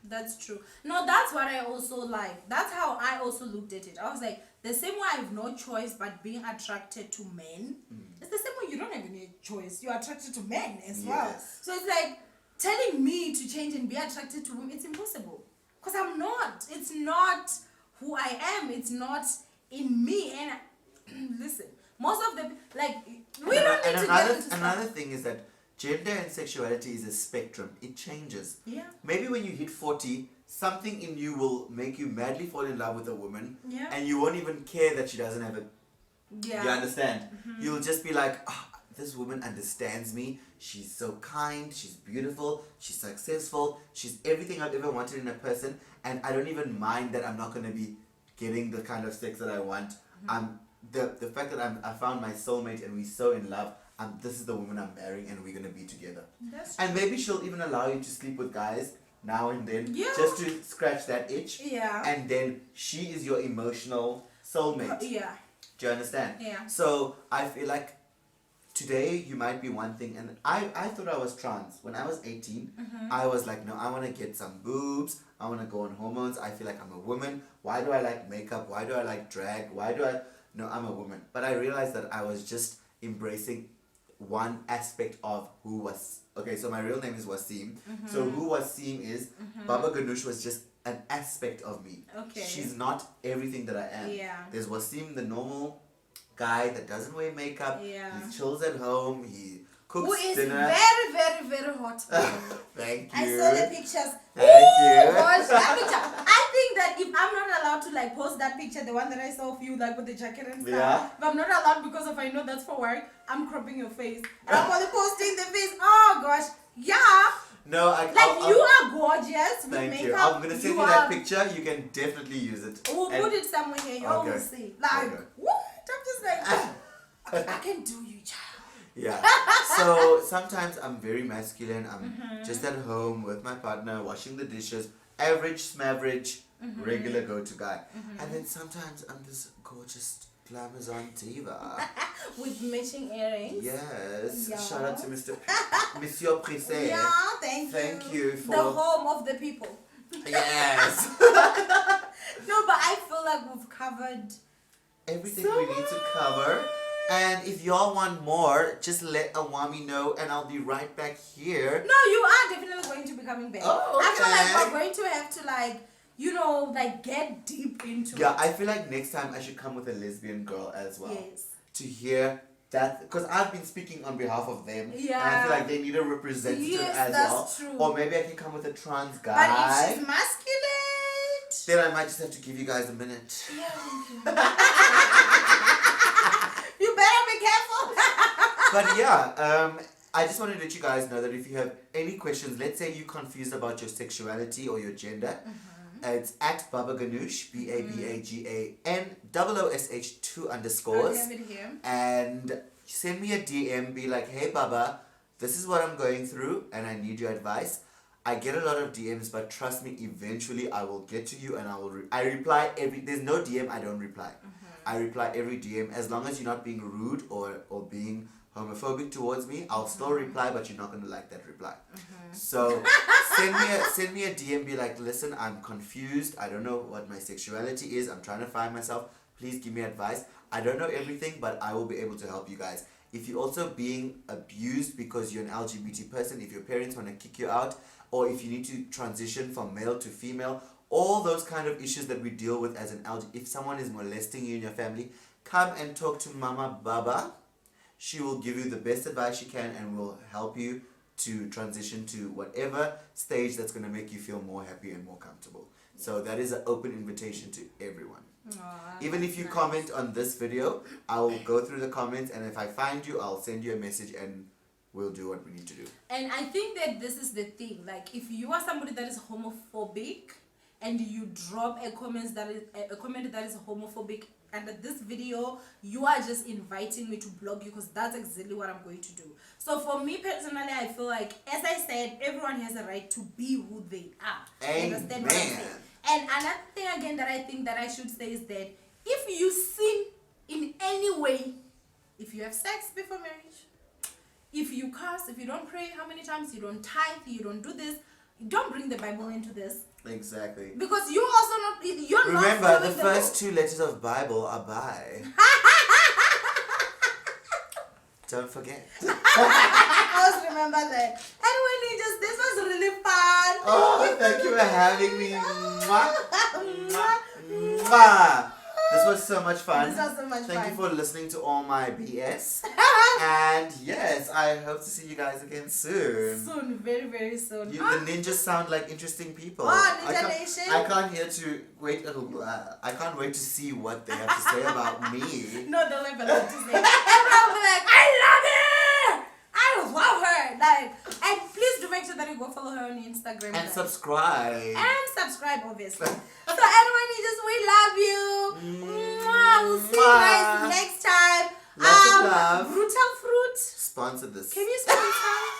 that's true. No, that's what I also like. That's how I also looked at it. I was like, the same way I have no choice but being attracted to men, it's the same way you don't have any choice. You're attracted to men as well. Yes. So it's like telling me to change and be attracted to women, it's impossible. Because I'm not. It's not who I am. It's not in me. And listen, most of the, like, we don't need to get into stuff. Another thing is that gender and sexuality is a spectrum. It changes. Yeah. Maybe when you hit 40, something in you will make you madly fall in love with a woman, Yeah. and you won't even care that she doesn't have a. Yeah. You understand? You'll just be like, "Ah, this woman understands me. She's so kind. She's beautiful. She's successful. She's everything I've ever wanted in a person, and I don't even mind that I'm not gonna be getting the kind of sex that I want. The fact that I found my soulmate and we're so in love. This is the woman I'm marrying, and we're gonna be together. That's And maybe she'll even allow you to sleep with guys now and then, Yeah. just to scratch that itch. Yeah. And then she is your emotional soulmate. Yeah. Do you understand? Yeah. So I feel like today you might be one thing, and I thought I was trans. When I was 18, I was like, no, I want to get some boobs. I want to go on hormones. I feel like I'm a woman. Why do I like makeup? Why do I like drag? No, I'm a woman. But I realized that I was just embracing one aspect of who was. Okay, so my real name is Wasim. So who Wasim is, Baba Ganoosh was just an aspect of me. Okay. She's not everything that I am. Yeah. There's Wasim, the normal guy that doesn't wear makeup. Yeah. He chills at home. He cooks who is dinner. very, very, very hot. Thank I you. saw the pictures. Thank you. Gosh, that picture. I think that if I'm not allowed to like post that picture, the one that I saw of you like with the jacket and stuff, Yeah. if I'm not allowed because if I know that's for work, I'm cropping your face. And I'm only posting the face. Oh gosh, yeah. No, You are gorgeous with thank makeup. you. I'm gonna send you that picture. You can definitely use it. We'll put it somewhere here. You all will see. Like what? I'm just like, I can do you, child. Yeah. So sometimes I'm very masculine. I'm just at home with my partner, washing the dishes, average, smaverage, regular go-to guy. And then sometimes I'm this gorgeous glamazon diva. With matching earrings. Yes. Yeah. Shout out to Monsieur Pressé. Yeah, thank you for the home of the people. Yes. No, but I feel like we've covered everything so we need to cover. And if y'all want more, just let Owamie know and I'll be right back here. No, you are definitely going to be coming back. Oh, I feel like okay. we're going to have to get deep into Yeah, it. I feel like next time I should come with a lesbian girl as well. Yes. To hear that, because I've been speaking on behalf of them. Yeah. And I feel like they need a representative Yes, as that's well. true. Or maybe I can come with a trans guy. But if she's masculine, then I might just have to give you guys a minute. yeah. You better be careful. But yeah, I just want to let you guys know that if you have any questions, let's say you're confused about your sexuality or your gender, it's at Baba Ganoosh, BABAGAN _2 underscores. I have it here. And send me a DM, be like, hey Baba, this is what I'm going through and I need your advice. I get a lot of DMs, but trust me, eventually I will get to you and I reply there's no DM I don't reply. I reply every DM as long as you're not being rude or being homophobic towards me. I'll still reply, but you're not going to like that reply. So send me a DM, be like, listen, I'm confused. I don't know what my sexuality is. I'm trying to find myself. Please give me advice. I don't know everything, but I will be able to help you guys. If you're also being abused because you're an LGBT person, if your parents want to kick you out, or if you need to transition from male to female, all those kind of issues that we deal with as an LGBT, if someone is molesting you in your family, come and talk to Mama Baba. She will give you the best advice she can and will help you to transition to whatever stage that's going to make you feel more happy and more comfortable. So that is an open invitation to everyone. Even if you comment on this video, I will go through the comments, and if I find you, I'll send you a message and we'll do what we need to do. And I think that this is the thing. Like, if you are somebody that is homophobic and you drop a comment that is homophobic under this video, you are just inviting me to block you, because that's exactly what I'm going to do. So for me personally, I feel like, as I said, everyone has a right to be who they are. Amen. You understand what I'm saying? And another thing again that I think that I should say is that if you sin in any way, if you have sex before marriage, if you curse, if you don't pray how many times, you don't tithe, you don't do this, don't bring the Bible into this. Exactly. Because you're also not, you're Remember, not the following first two letters of Bible are bi. Don't forget. I always remember that. Anyway, this was really fun. Oh, thank you for having me. Mwah. Mwah. This was so much fun. This was so much fun. Thank you for listening to all my BS. And yes, I hope to see you guys again soon. Soon, very, very soon. The ninjas sound like interesting people. Oh, Ninja Nation. I can't wait to see what they have to say about me. No, they'll have a lot to say. Everyone will be like, I love her! I love her! Like, and please do make sure that you go follow her on Instagram. And subscribe. And subscribe, obviously. So everyone, we love you. Mwah. We'll see you guys next time. Lots of love. Brutal Fruit. Sponsor this. Can you sponsor?